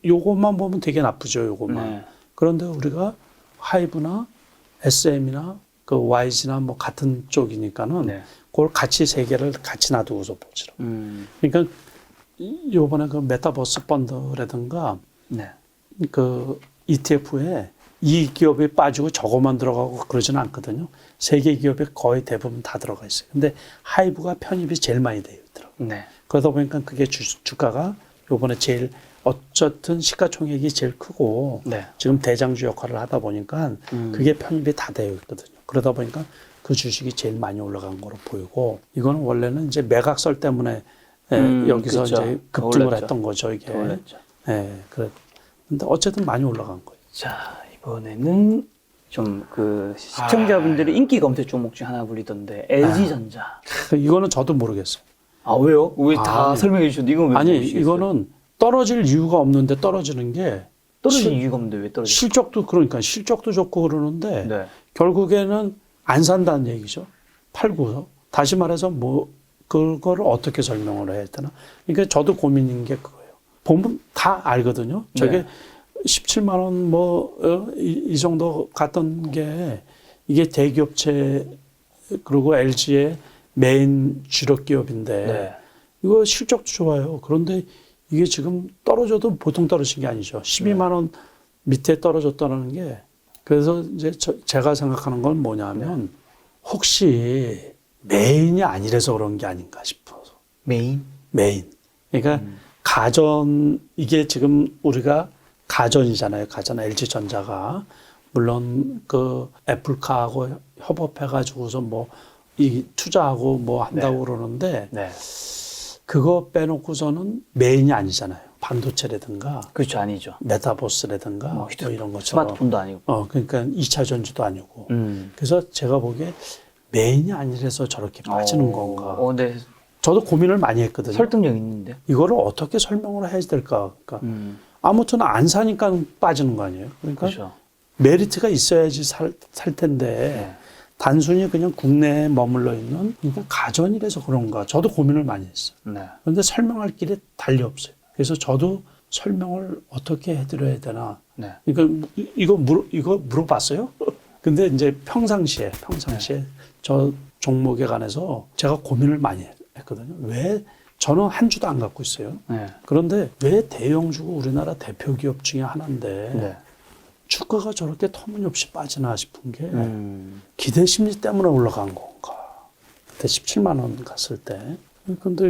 요것만 보면 되게 나쁘죠. 요것만. 네. 그런데 우리가 하이브나 SM이나 그 YG나 뭐 같은 쪽이니까는 네. 그걸 같이 세 개를 같이 놔두고서 보지로. 그러니까 요번에 그 메타버스 펀드라든가 네. 그 ETF에 이 기업이 빠지고 저거만 들어가고 그러지는 않거든요. 세계 기업이 거의 대부분 다 들어가 있어요. 근데 하이브가 편입이 제일 많이 되어 있더라고요. 네. 그러다 보니까 그게 주가가 요번에 제일 어쨌든 시가총액이 제일 크고 네. 지금 대장주 역할을 하다 보니까 그게 편입이 다 되어 있거든요. 그러다 보니까 그 주식이 제일 많이 올라간 거로 보이고 이거는 원래는 이제 매각설 때문에 여기서 그렇죠. 이제 급등을 올랐죠. 했던 거죠, 이게. 올랐죠. 그래. 근데 어쨌든 많이 올라간 거예요. 자, 이번에는 좀 그 시청자분들이 인기 검색 종목 중 하나 불리던데 LG전자. 이거는 저도 모르겠어요. 아, 왜요? 왜 다 아니. 설명해 주셨는데 이건 왜 아니, 모르시겠어요? 이거는 떨어질 이유가 없는데 떨어지는 게 떨어진 이유가 없는데 왜 떨어졌어요? 실적도 그러니까 실적도 좋고 그러는데 네. 결국에는 안 산다는 얘기죠. 팔고서. 다시 말해서 뭐 그거를 어떻게 설명을 해야 되나. 그러니까 저도 고민인 게 그거예요. 보면 다 알거든요. 저게 네. 17만 원 뭐 이 정도 갔던 게 이게 대기업체 그리고 LG의 메인 주력 기업인데 네. 이거 실적도 좋아요. 그런데 이게 지금 떨어져도 보통 떨어진 게 아니죠. 12만 원 밑에 떨어졌다는 게 그래서 이제 제가 생각하는 건 뭐냐면 혹시 메인이 아니라서 그런 게 아닌가 싶어서. 메인? 그러니까 가전 이게 지금 우리가 가전이잖아요. 가전 LG전자가 물론 그 애플카하고 협업해가지고서 뭐 이 투자하고 뭐 한다고 그러는데 네. 그거 빼놓고서는 메인이 아니잖아요. 반도체라든가 그렇죠, 아니죠. 메타버스라든가 뭐 이런 것처럼. 스마트폰도 아니고. 그러니까 2차 전지도 아니고. 그래서 제가 보기에 메인이 아니라서 저렇게 빠지는 건가. 네. 저도 고민을 많이 했거든요. 설득력 있는데. 이거를 어떻게 설명을 해야 될까. 그러니까 아무튼 안 사니까 빠지는 거 아니에요. 그러니까 그렇죠. 메리트가 있어야지 살 텐데 네. 단순히 그냥 국내에 머물러 있는 그러니까 가전이라서 그런가. 저도 고민을 많이 했어요. 네. 그런데 설명할 길이 달리 없어요. 그래서 저도 설명을 어떻게 해드려야 되나. 네. 그러니까 이거 물어봤어요. 근데 이제 평상시에 저 종목에 관해서 제가 고민을 많이 했거든요. 왜 저는 한 주도 안 갖고 있어요. 네. 그런데 왜 대형주고 우리나라 대표 기업 중에 하나인데 네. 주가가 저렇게 터무니없이 빠지나 싶은 게 기대 심리 때문에 올라간 건가. 그때 17만 원 갔을 때. 근데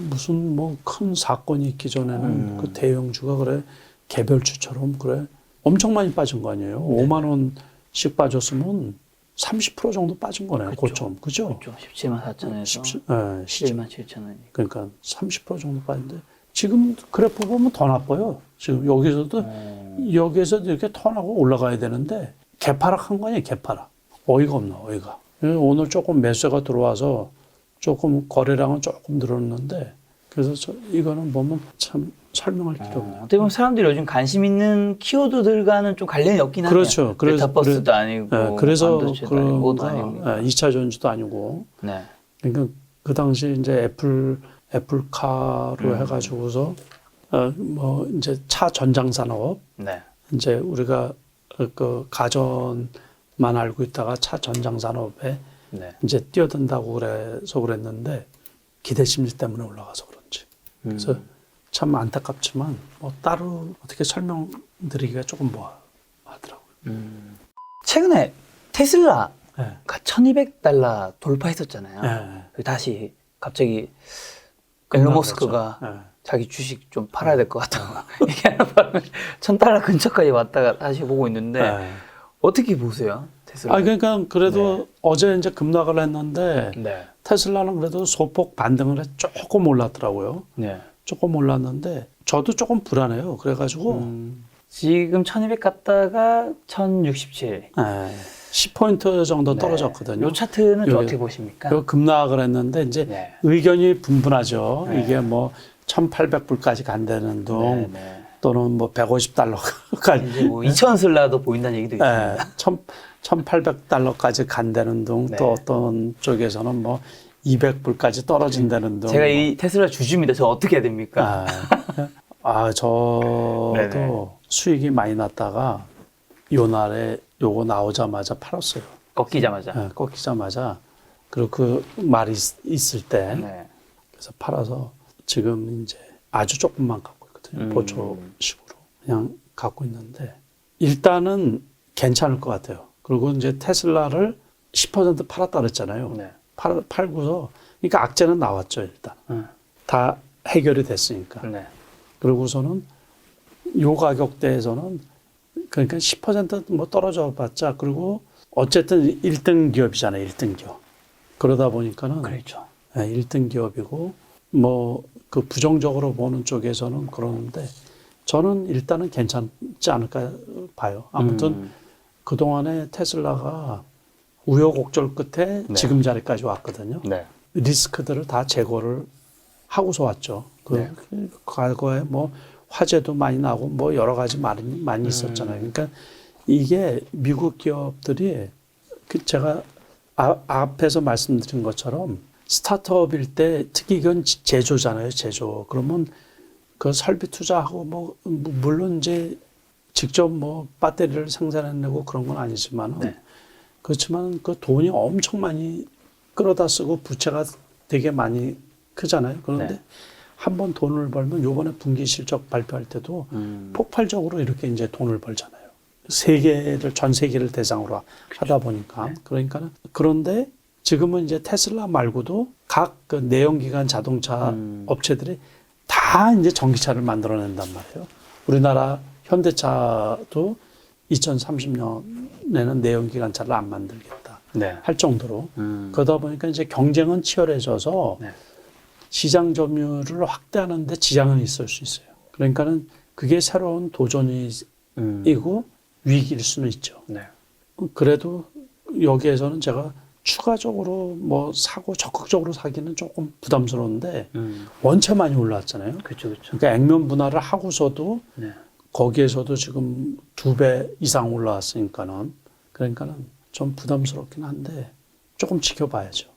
무슨 뭐 큰 사건이 있기 전에는 그 대형주가 그래 개별주처럼 그래 엄청 많이 빠진 거 아니에요. 5만 원씩 빠졌으면 30% 정도 빠진 거네요. 고점. 그죠? 그렇죠. 17만 4천에서 17만 7천 원. 그러니까 30% 정도 빠진데 지금 그래프 보면 더 나빠요. 지금 여기에서 이렇게 턴하고 올라가야 되는데 개파락한 거 아니에요. 개파락. 어이가 없나 어이가. 오늘 조금 매수가 들어와서 조금 거래량은 조금 늘었는데 그래서 이거는 보면 참 설명할 필요 없네요. 어떻게 보면 사람들이 요즘 관심 있는 키워드들과는 좀 관련이 없긴 하네요. 그렇죠. 메타버스도 아니고 그래서 반도체도 아니고 뭐도 그런가 아니고. 2차 전지도 아니고 네. 그러니까 그 당시 이제 애플카로 해가지고서 뭐 이제 차 전장 산업 네. 이제 우리가 그 가전만 알고 있다가 차 전장 산업에 네. 이제 뛰어든다고 그래서 그랬는데 기대 심리 때문에 올라가서 그런지. 그래서 참 안타깝지만 뭐 따로 어떻게 설명드리기가 조금 뭐하더라고요. 최근에 테슬라가 네. 1200달러 돌파했었잖아요. 네. 다시 갑자기 일론 머스크가 네. 자기 주식 좀 팔아야 될 것 같다고 얘기하는 바람에 1000달러 근처까지 왔다가 다시 보고 있는데 네. 어떻게 보세요? 테슬라? 그러니까 그래도 어제 이제 급락을 했는데 네. 테슬라는 그래도 소폭 반등을 조금 올랐더라고요. 네. 조금 올랐는데 저도 조금 불안해요. 그래가지고 지금 1200 갔다가 1067. 10포인트 정도 떨어졌거든요. 이 차트는 좀 어떻게 보십니까? 요 급락을 했는데 이제 의견이 분분하죠. 이게 뭐 1,800불까지 간다는 둥 또는 뭐 150달러까지 이제 뭐 2,000 슬라도 보인다는 얘기도 있습니다. 1,800달러까지 간다는 둥 또 어떤 쪽에서는 뭐 200불까지 떨어진다는 둥. 제가 이 테슬라 주주입니다. 저 어떻게 해야 됩니까? 저도 수익이 많이 났다가 요 날에 요거 나오자마자 팔았어요. 꺾이자마자. 꺾이자마자. 그리고 그 말이 있을 때. 그래서 팔아서 지금 이제 아주 조금만 갖고 있거든요. 보초식으로. 그냥 갖고 있는데 일단은 괜찮을 것 같아요. 그리고 이제 테슬라를 10% 팔았다 그랬잖아요. 팔고서, 그러니까 악재는 나왔죠, 일단. 다 해결이 됐으니까. 그러고서는 요 가격대에서는 그러니까 10%뭐 떨어져 봤자, 그리고 어쨌든 1등 기업이잖아요, 1등 기업. 그러다 보니까는. 그렇죠. 1등 기업이고, 뭐, 그 부정적으로 보는 쪽에서는 그러는데, 저는 일단은 괜찮지 않을까 봐요. 아무튼, 그동안에 테슬라가 우여곡절 끝에 지금 자리까지 왔거든요. 리스크들을 다 제거를 하고서 왔죠. 과거에 뭐 화재도 많이 나고 뭐 여러 가지 많이 있었잖아요. 그러니까 이게 미국 기업들이 제가 앞에서 말씀드린 것처럼 스타트업일 때 특히 이건 제조잖아요. 제조. 그러면 그 설비 투자하고 뭐 물론 이제 직접 뭐 배터리를 생산해내고 그런 건 아니지만은 그렇지만 그 돈이 엄청 많이 끌어다 쓰고 부채가 되게 많이 크잖아요. 그런데 한번 돈을 벌면 요번에 분기 실적 발표할 때도 폭발적으로 이렇게 이제 돈을 벌잖아요. 전 세계를 대상으로 하다 보니까. 그러니까 그런데 지금은 이제 테슬라 말고도 각 그 내연기관 자동차 업체들이 다 이제 전기차를 만들어낸단 말이에요. 우리나라 현대차도 2030년에는 내연기관차를 안 만들겠다 할 정도로 그러다 보니까 이제 경쟁은 치열해져서 시장 점유율을 확대하는 데 지장은 있을 수 있어요. 그러니까는 그게 새로운 도전이고 위기일 수는 있죠. 그래도 여기에서는 제가 추가적으로 뭐 적극적으로 사기는 조금 부담스러운데 원체 많이 올라왔잖아요. 그러니까 액면 분할을 하고서도 거기에서도 지금 2배 이상 올라왔으니까는 그러니까는 좀 부담스럽긴 한데 조금 지켜봐야죠.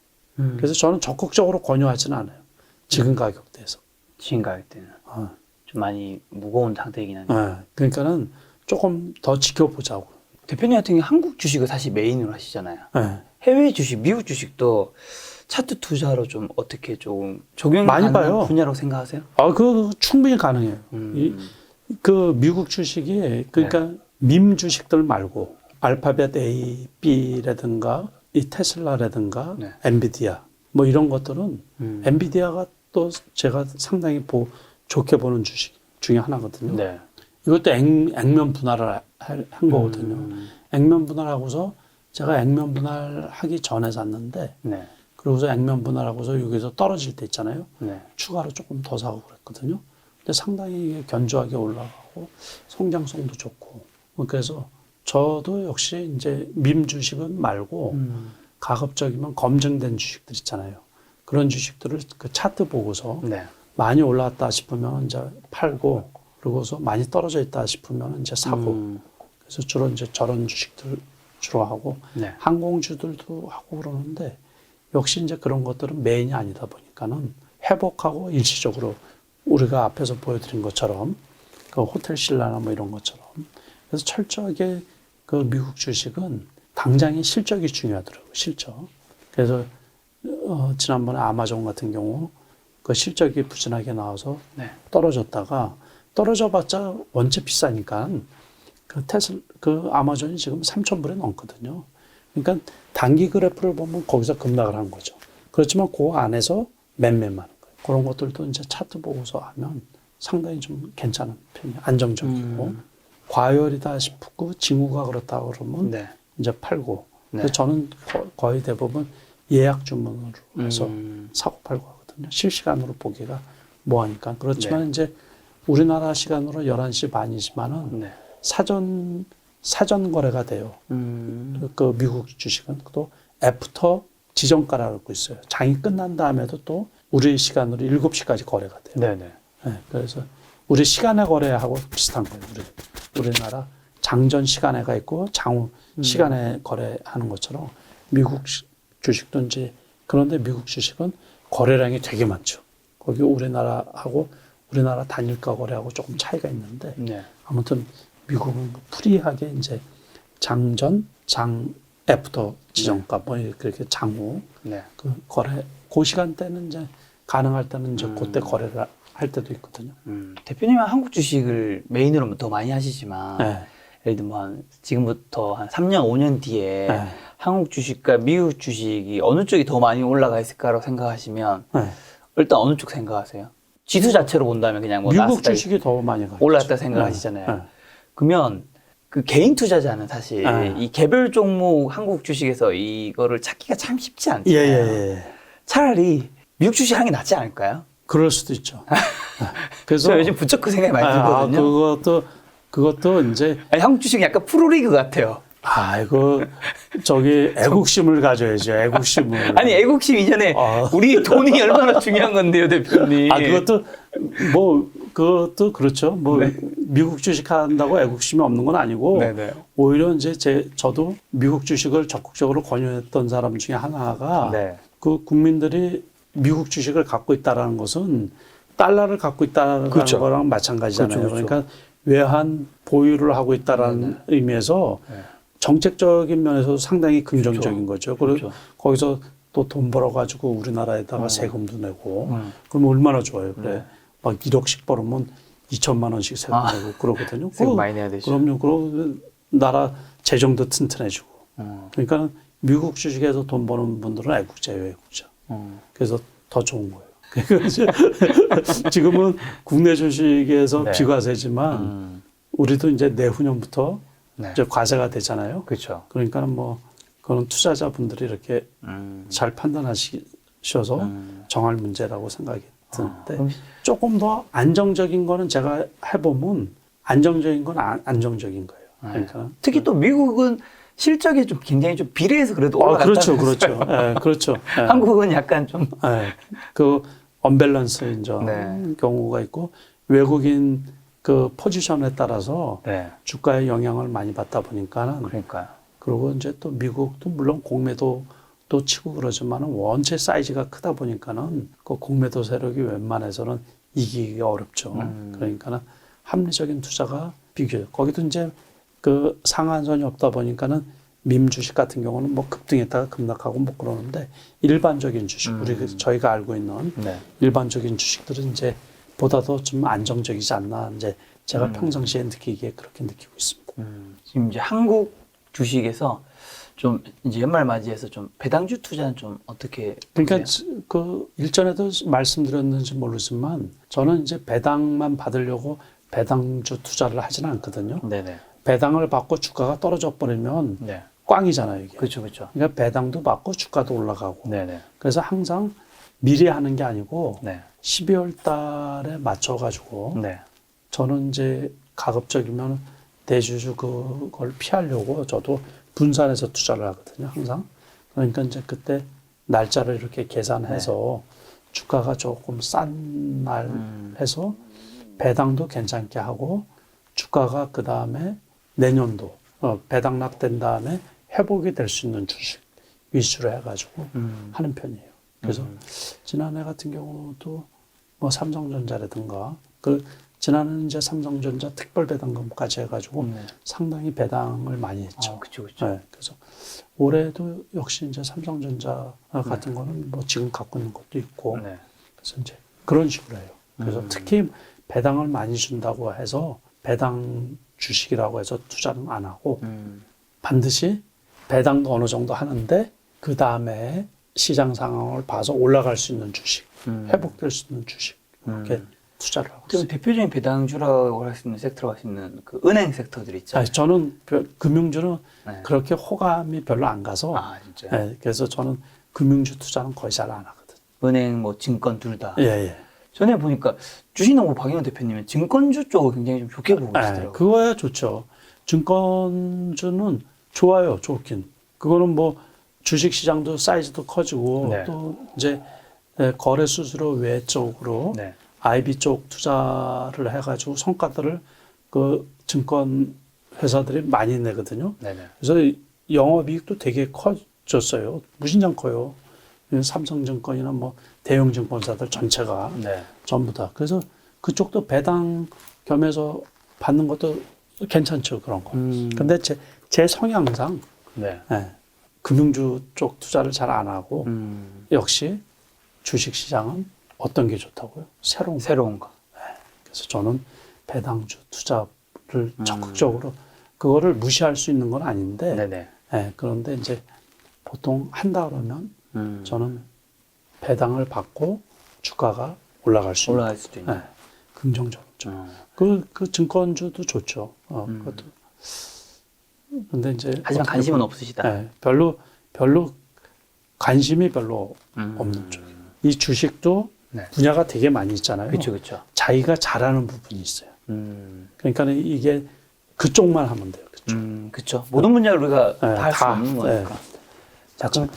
그래서 저는 적극적으로 권유하지는 않아요. 지금 가격대에서. 지금 가격대는 좀 많이 무거운 상태이긴 한데. 그러니까는 조금 더 지켜보자고. 대표님 같은 경우 한국 주식을 사실 메인으로 하시잖아요. 해외 주식, 미국 주식도 차트 투자로 좀 어떻게 좀 적용 많이 가능한 봐요. 분야라고 생각하세요? 그 충분히 가능해요. 그 미국 주식이 그러니까 밈 주식들 말고 알파벳 A, B라든가 이 테슬라라든가 엔비디아 뭐 이런 것들은 엔비디아가 또 제가 상당히 좋게 보는 주식 중에 하나거든요. 이것도 액면 분할을 한 거거든요. 액면 분할하고서 제가 액면 분할하기 전에 샀는데 그러고서 액면 분할하고서 여기서 떨어질 때 있잖아요. 추가로 조금 더 사고 그랬거든요. 근데 상당히 견조하게 올라가고 성장성도 좋고 그래서 저도 역시 이제 밈 주식은 말고 가급적이면 검증된 주식들 있잖아요. 그런 주식들을 그 차트 보고서 많이 올라왔다 싶으면 이제 팔고 그러고서 많이 떨어져 있다 싶으면 이제 사고 그래서 주로 이제 저런 주식들 주로 하고 항공주들도 하고 그러는데 역시 이제 그런 것들은 메인이 아니다 보니까는 회복하고 일시적으로 우리가 앞에서 보여드린 것처럼 그 호텔 신라나 뭐 이런 것처럼 그래서 철저하게 그 미국 주식은 당장의 실적이 중요하더라고요. 실적. 그래서 지난번에 아마존 같은 경우 그 실적이 부진하게 나와서 네. 떨어졌다가 떨어져봤자 원체 비싸니까 그 아마존이 지금 3,000불에 넘거든요. 그러니까 단기 그래프를 보면 거기서 급락을 한 거죠. 그렇지만 그 안에서 매매만 하는 거예요. 그런 것들도 이제 차트 보고서 하면 상당히 좀 괜찮은 편이에요. 안정적이고 과열이다 싶고 징후가 그렇다 그러면 네. 이제 팔고. 네. 근데 저는 거의 대부분 예약 주문으로 해서 사고 팔고 하거든요. 실시간으로 보기가 뭐하니까. 그렇지만 네. 이제 우리나라 시간으로 11시 반이지만은 네. 사전 거래가 돼요. 그 미국 주식은 또 애프터 지정가라고 있어요. 장이 끝난 다음에도 또 우리 시간으로 7시까지 거래가 돼요. 네네. 네, 그래서 우리 시간의 거래하고 비슷한 거예요. 우리나라 장전 시간에가 있고 장후 시간에 거래하는 것처럼 미국 주식도 이제 그런데 미국 주식은 거래량이 되게 많죠. 거기 우리나라 단일가 거래하고 조금 차이가 있는데 네. 아무튼 미국은 프리하게 이제 장전, 애프터 지정가 뭐 그렇게 장후 네. 그 거래 그 시간대는 이제 가능할 때는 이제 그때 거래를 할 때도 있거든요. 대표님은 한국 주식을 메인으로 더 많이 하시지만 네. 예를 들면 지금부터 한 3년, 5년 뒤에 네. 한국 주식과 미국 주식이 어느 쪽이 더 많이 올라가 있을까라고 생각하시면 네. 일단 어느 쪽 생각하세요? 지수 자체로 본다면 그냥 뭐 미국 나스닥이 주식이 더 많이 가. 올랐다 생각하시잖아요. 네. 네. 그러면 그 개인 투자자는 사실 네. 이 개별 종목 한국 주식에서 이거를 찾기가 참 쉽지 않잖아요. 예. 차라리 미국 주식 하는 게 낫지 않을까요? 그럴 수도 있죠. 네. 그래서 저 요즘 부쩍 그 생각이 많이 들거든요. 그것도 이제 아니, 한국 주식은 약간 프로리그 같아요. 이거 저기 애국심을 가져야죠. 애국심을. 아니 애국심 이전에 우리 돈이 얼마나 중요한 건데요, 대표님. 그것도 그렇죠. 뭐 네. 미국 주식 한다고 애국심이 없는 건 아니고 네네. 오히려 이제 저도 미국 주식을 적극적으로 권유했던 사람 중에 하나가 네. 그 국민들이 미국 주식을 갖고 있다라는 것은 달러를 갖고 있다는 그렇죠. 거랑 마찬가지잖아요. 그렇죠. 그러니까 외환 보유를 하고 있다라는 의미에서 네. 정책적인 면에서도 상당히 긍정적인 거죠. 그리고 그렇죠. 거기서 또 돈 벌어가지고 우리나라에다가 세금도 내고 그러면 얼마나 좋아요. 그래. 네. 막 1억씩 벌으면 2천만 원씩 세금 내고 그러거든요. 세금 많이 내야 되죠. 그럼요. 그리고 나라 재정도 튼튼해지고. 그러니까 미국 주식에서 돈 버는 분들은 애국자예요, 애국자. 그래서 더 좋은 거예요. 그러니까 이제 지금은 국내 주식에서 네. 비과세지만 우리도 이제 내후년부터 네. 이제 과세가 되잖아요. 그렇죠. 그러니까 뭐 그런 투자자분들이 이렇게 잘 판단하셔서 정할 문제라고 생각이 드는데 조금 더 안정적인 거는 제가 해보면 안정적인 건 안정적인 거예요. 그러니까 특히 또 미국은 실적이 좀 굉장히 좀 비례해서 그래도 올라갔다. 그렇죠. 예, 그렇죠. 예. 한국은 약간 좀 그 언밸런스인 네. 경우가 있고 외국인 그 포지션에 따라서 네. 주가에 영향을 많이 받다 보니까는 그러니까요. 그리고 이제 또 미국도 물론 공매도 또 치고 그러지만은 원체 사이즈가 크다 보니까는 그 공매도 세력이 웬만해서는 이기기가 어렵죠. 그러니까는 합리적인 투자가 비교해요. 거기도 이제 그 상한선이 없다 보니까는 밈 주식 같은 경우는 뭐 급등했다가 급락하고 뭐 그러는데 일반적인 주식 저희가 알고 있는 네. 일반적인 주식들은 이제 보다도 좀 안정적이지 않나 이제 제가 평상시에 느끼기에 그렇게 느끼고 있습니다. 지금 이제 한국 주식에서 좀 이제 연말 맞이해서 좀 배당주 투자는 좀 어떻게 그러니까 보세요? 그 일전에도 말씀드렸는지 모르지만 저는 이제 배당만 받으려고 배당주 투자를 하지는 않거든요. 네네. 배당을 받고 주가가 떨어져 버리면 네. 꽝이잖아요, 이게. 그렇죠, 그렇죠. 그러니까 배당도 받고 주가도 올라가고. 네네. 그래서 항상 미리 하는 게 아니고 네. 12월 달에 맞춰가지고 네. 저는 이제 가급적이면 대주주 그걸 피하려고 저도 분산해서 투자를 하거든요, 항상. 그러니까 이제 그때 날짜를 이렇게 계산해서 주가가 조금 싼 날 해서 배당도 괜찮게 하고 주가가 그 다음에 내년도 배당 납된 다음에 회복이 될 수 있는 주식 위주로 해가지고 하는 편이에요. 그래서 지난해 같은 경우도 뭐 삼성전자라든가 지난해는 이제 삼성전자 특별 배당금까지 해가지고 상당히 배당을 많이 했죠. 그렇죠, 그렇죠. 네, 그래서 올해도 역시 이제 삼성전자 같은 거는 뭐 지금 갖고 있는 것도 있고 네. 그래서 이제 그런 식으로 해요. 그래서 특히 배당을 많이 준다고 해서 배당 주식이라고 해서 투자는 안 하고 반드시 배당도 어느 정도 하는데 그 다음에 시장 상황을 봐서 올라갈 수 있는 주식, 회복될 수 있는 주식 이렇게 투자를 하고 있어요. 대표적인 배당주라고 할 수 있는 섹터라고 할 수 있는 그 은행 섹터들 있죠. 아니, 저는 금융주는 네. 그렇게 호감이 별로 안 가서 진짜요? 네, 그래서 저는 금융주 투자는 거의 잘 안 하거든요. 은행, 뭐 증권 둘 다. 예. 전에 보니까 주식농부 박영현 대표님은 증권주 쪽을 굉장히 좀 좋게 보고 계시더라고요. 그거야 좋죠. 증권주는 좋아요, 좋긴. 그거는 뭐 주식 시장도 사이즈도 커지고 네. 또 이제 거래 수수료 외 쪽으로 네. IB 쪽 투자를 해가지고 성과들을 그 증권 회사들이 많이 내거든요. 네네. 그래서 영업이익도 되게 커졌어요. 무진장 커요. 삼성증권이나 뭐 대형 증권사들 전체가 네. 전부 다. 그래서 그쪽도 배당 겸해서 받는 것도 괜찮죠, 그런 거. 근데 제 성향상 네. 금융주 쪽 투자를 잘 안 하고 역시 주식 시장은 어떤 게 좋다고요? 새로운 거. 그래서 저는 배당주 투자를 적극적으로 그거를 무시할 수 있는 건 아닌데 네네. 그런데 이제 보통 한다 그러면 저는 배당을 받고 주가가 올라갈 수 있는. 긍정적으로 좀. 그 증권주도 좋죠. 그것도. 근데 이제 하지만 관심은 없으시다. 별로 관심이 별로 없는 쪽이에요. 이 주식도 분야가 되게 많이 있잖아요. 그렇죠. 자기가 잘하는 부분이 있어요. 그러니까 이게 그쪽만 하면 돼요. 그렇죠. 모든 분야를 우리가 다 할 수 없는 거니까. 자, 그럼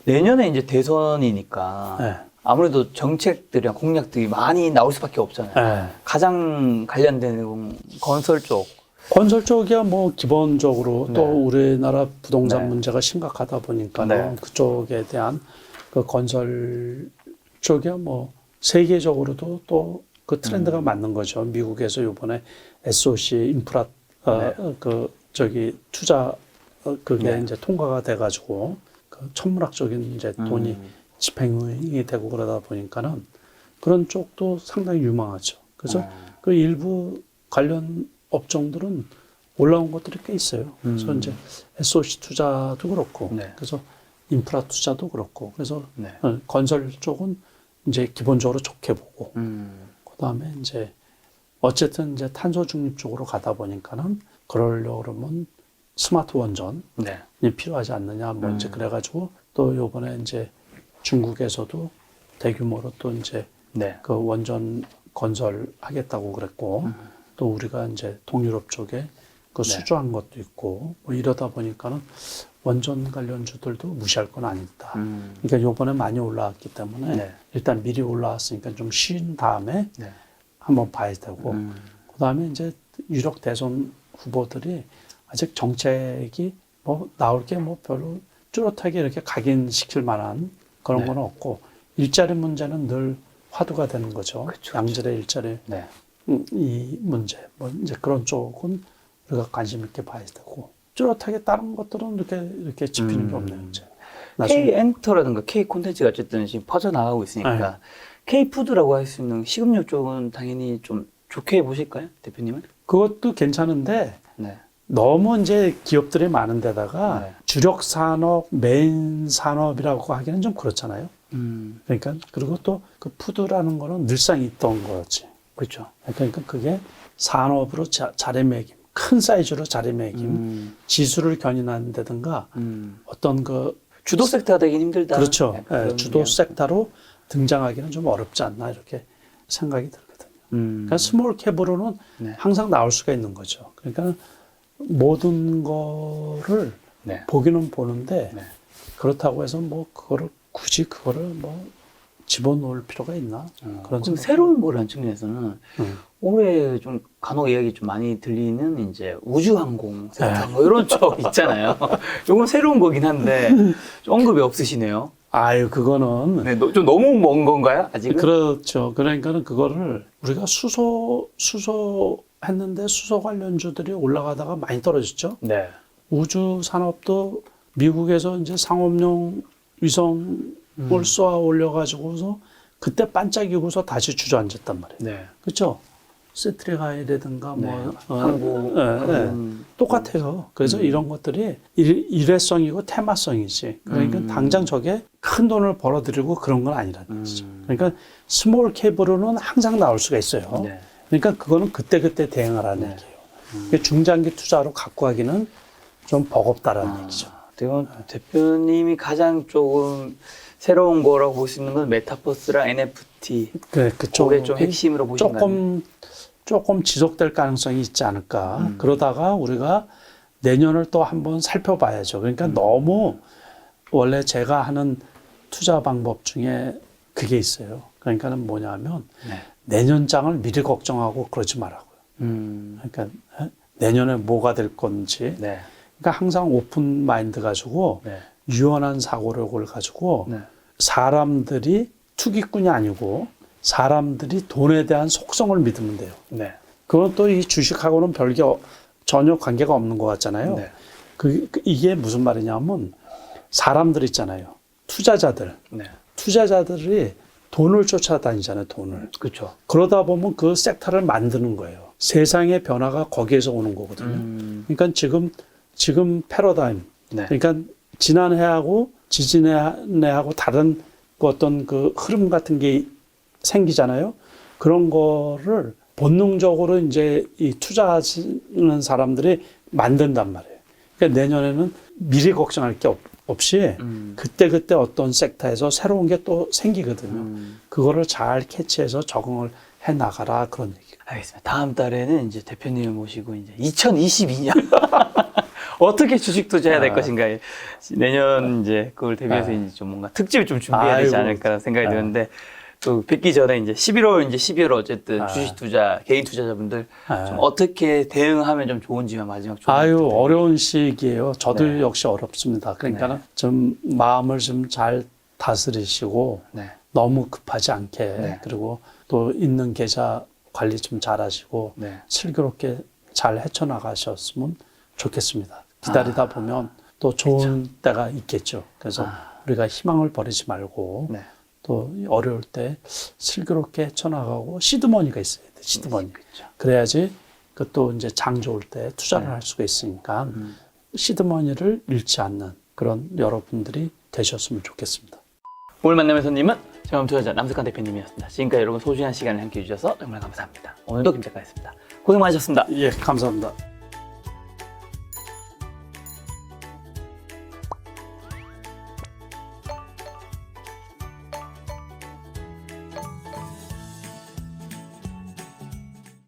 내년에 이제 대선이니까 아무래도 정책들이랑 공약들이 많이 나올 수밖에 없잖아요. 가장 관련된 건설 쪽. 건설 쪽이야 뭐 기본적으로 또 우리나라 부동산 문제가 심각하다 보니까 그쪽에 대한 그 건설 쪽이야 뭐 세계적으로도 또 그 트렌드가 맞는 거죠. 미국에서 이번에 SOC 인프라 투자 그게 이제 통과가 돼가지고 그 천문학적인 이제 돈이 집행이 되고 그러다 보니까는 그런 쪽도 상당히 유망하죠. 그래서 그 일부 관련 업종들은 올라온 것들이 꽤 있어요. 그래서 이제 SOC 투자도 그렇고, 그래서 인프라 투자도 그렇고, 그래서 건설 쪽은 이제 기본적으로 좋게 보고, 그 다음에 이제 어쨌든 이제 탄소 중립 쪽으로 가다 보니까는 그러려고 그러면 스마트 원전이 필요하지 않느냐, 뭐 이제 그래가지고 또 요번에 이제 중국에서도 대규모로 또 이제 그 원전 건설하겠다고 그랬고, 또 우리가 이제 동유럽 쪽에 그 수주한 것도 있고, 뭐 이러다 보니까는 원전 관련주들도 무시할 건 아니다. 그러니까 요번에 많이 올라왔기 때문에 일단 미리 올라왔으니까 좀 쉰 다음에 한번 봐야 되고, 그 다음에 이제 유력 대선 후보들이 아직 정책이 뭐 나올 게 뭐 별로 뚜렷하게 이렇게 각인시킬 만한 그런 건 없고, 일자리 문제는 늘 화두가 되는 거죠. 양질의 일자리. 이 문제, 뭐 이제 그런 쪽은 우리가 관심 있게 봐야 되고, 뚜렷하게 다른 것들은 이렇게 짚히는 게 없네요, 이제. K 엔터라든가 K 콘텐츠가 어쨌든 지금 퍼져나가고 있으니까, K 푸드라고 할 수 있는 식음료 쪽은 당연히 좀 좋게 보실까요, 대표님은? 그것도 괜찮은데, 너무 이제 기업들이 많은 데다가 주력 산업, 메인 산업이라고 하기는 좀 그렇잖아요. 그러니까, 그리고 또 그 푸드라는 거는 늘상 있던 거지. 그렇죠. 그러니까 그게 산업으로 자리매김, 큰 사이즈로 자리매김, 지수를 견인한다든가 어떤 그 주도 섹터가 되긴 힘들다. 그렇죠. 주도 섹터로 등장하기는 좀 어렵지 않나 이렇게 생각이 들거든요. 그러니까 스몰 캡으로는 항상 나올 수가 있는 거죠. 그러니까 모든 거를 보기는 보는데 그렇다고 해서 뭐 굳이 그거를 뭐 집어넣을 필요가 있나? 그런 그럼 새로운 거라는 측면에서는 올해 좀 간혹 이야기 좀 많이 들리는 이제 우주항공 섹터 뭐 이런 쪽 있잖아요. 이건 새로운 거긴 한데 좀 언급이 없으시네요. 아유, 그거는 좀 너무 먼 건가요? 아직은? 그렇죠. 그러니까는 그거를 우리가 수소했는데 수소 관련주들이 올라가다가 많이 떨어졌죠. 우주 산업도 미국에서 이제 상업용 위성을 쏘아 올려가지고서 그때 반짝이고서 다시 주저앉았단 말이에요. 네. 그렇죠? 세트리가이라든가 뭐 한국 똑같아요. 그래서 이런 것들이 일회성이고 테마성이지. 그러니까 당장 저게 큰 돈을 벌어들이고 그런 건 아니라는 거죠. 그러니까 스몰 캡으로는 항상 나올 수가 있어요. 네. 그러니까 그거는 그때그때 대응하라는 네. 얘기예요. 그러니까 중장기 투자로 갖고 가기는 좀 버겁다라는 얘기죠. 대표님이 가장 조금 새로운 거라고 볼 수 있는 건 메타버스랑 NFT. 그게 좀 핵심으로 보시는 조금 지속될 가능성이 있지 않을까. 그러다가 우리가 내년을 또 한번 살펴봐야죠. 그러니까 너무 원래 제가 하는 투자 방법 중에 그게 있어요. 그러니까는 뭐냐면 내년장을 미리 걱정하고 그러지 말라고요. 그러니까 내년에 뭐가 될 건지. 그러니까 항상 오픈 마인드 가지고 유연한 사고력을 가지고 사람들이 투기꾼이 아니고 사람들이 돈에 대한 속성을 믿으면 돼요. 그건 또 이 주식하고는 별개 전혀 관계가 없는 것 같잖아요. 이게 무슨 말이냐면 사람들 있잖아요. 투자자들이 돈을 쫓아다니잖아요. 돈을. 그렇죠. 그러다 보면 그 섹터를 만드는 거예요. 세상의 변화가 거기에서 오는 거거든요. 그러니까 지금 패러다임. 그러니까 지난해하고 지지난해하고 다른 어떤 그 흐름 같은 게 생기잖아요. 그런 거를 본능적으로 이제 이 투자하는 사람들이 만든단 말이에요. 그러니까 내년에는 미리 걱정할 게 없이 그때 어떤 섹터에서 새로운 게 또 생기거든요. 그거를 잘 캐치해서 적응을 해 나가라 그런 얘기. 알겠습니다. 다음 달에는 이제 대표님을 모시고 이제 2022년 어떻게 주식 투자해야 될 것인가. 내년 이제 그걸 대비해서 이제 좀 뭔가 특집을 좀 준비해야 되지 않을까 생각이 드는데 또 뵙기 전에 이제 12월 어쨌든 주식 투자, 개인 투자자분들 좀 어떻게 대응하면 좀 좋은지만 마지막 좀. 어려운 시기예요. 저도 역시 어렵습니다. 그러니까 좀 마음을 좀 잘 다스리시고 너무 급하지 않게 그리고 또 있는 계좌 관리 좀 잘하시고 슬기롭게 잘 헤쳐나가셨으면 좋겠습니다. 기다리다 보면 또 좋은 때가 있겠죠. 그래서 우리가 희망을 버리지 말고 또 어려울 때 슬기롭게 헤쳐나가고 시드머니가 있어야 돼. 시드머니. 그래야지 그 또 이제 장 좋을 때 투자를 할 수가 있으니까 시드머니를 잃지 않는 그런 여러분들이 되셨으면 좋겠습니다. 오늘 만남의 손님은 경험 투자자 남석환 대표님이었습니다. 지금까지 여러분 소중한 시간을 함께해 주셔서 정말 감사합니다. 오늘도 김 작가였습니다. 고생 많으셨습니다. 예, 감사합니다.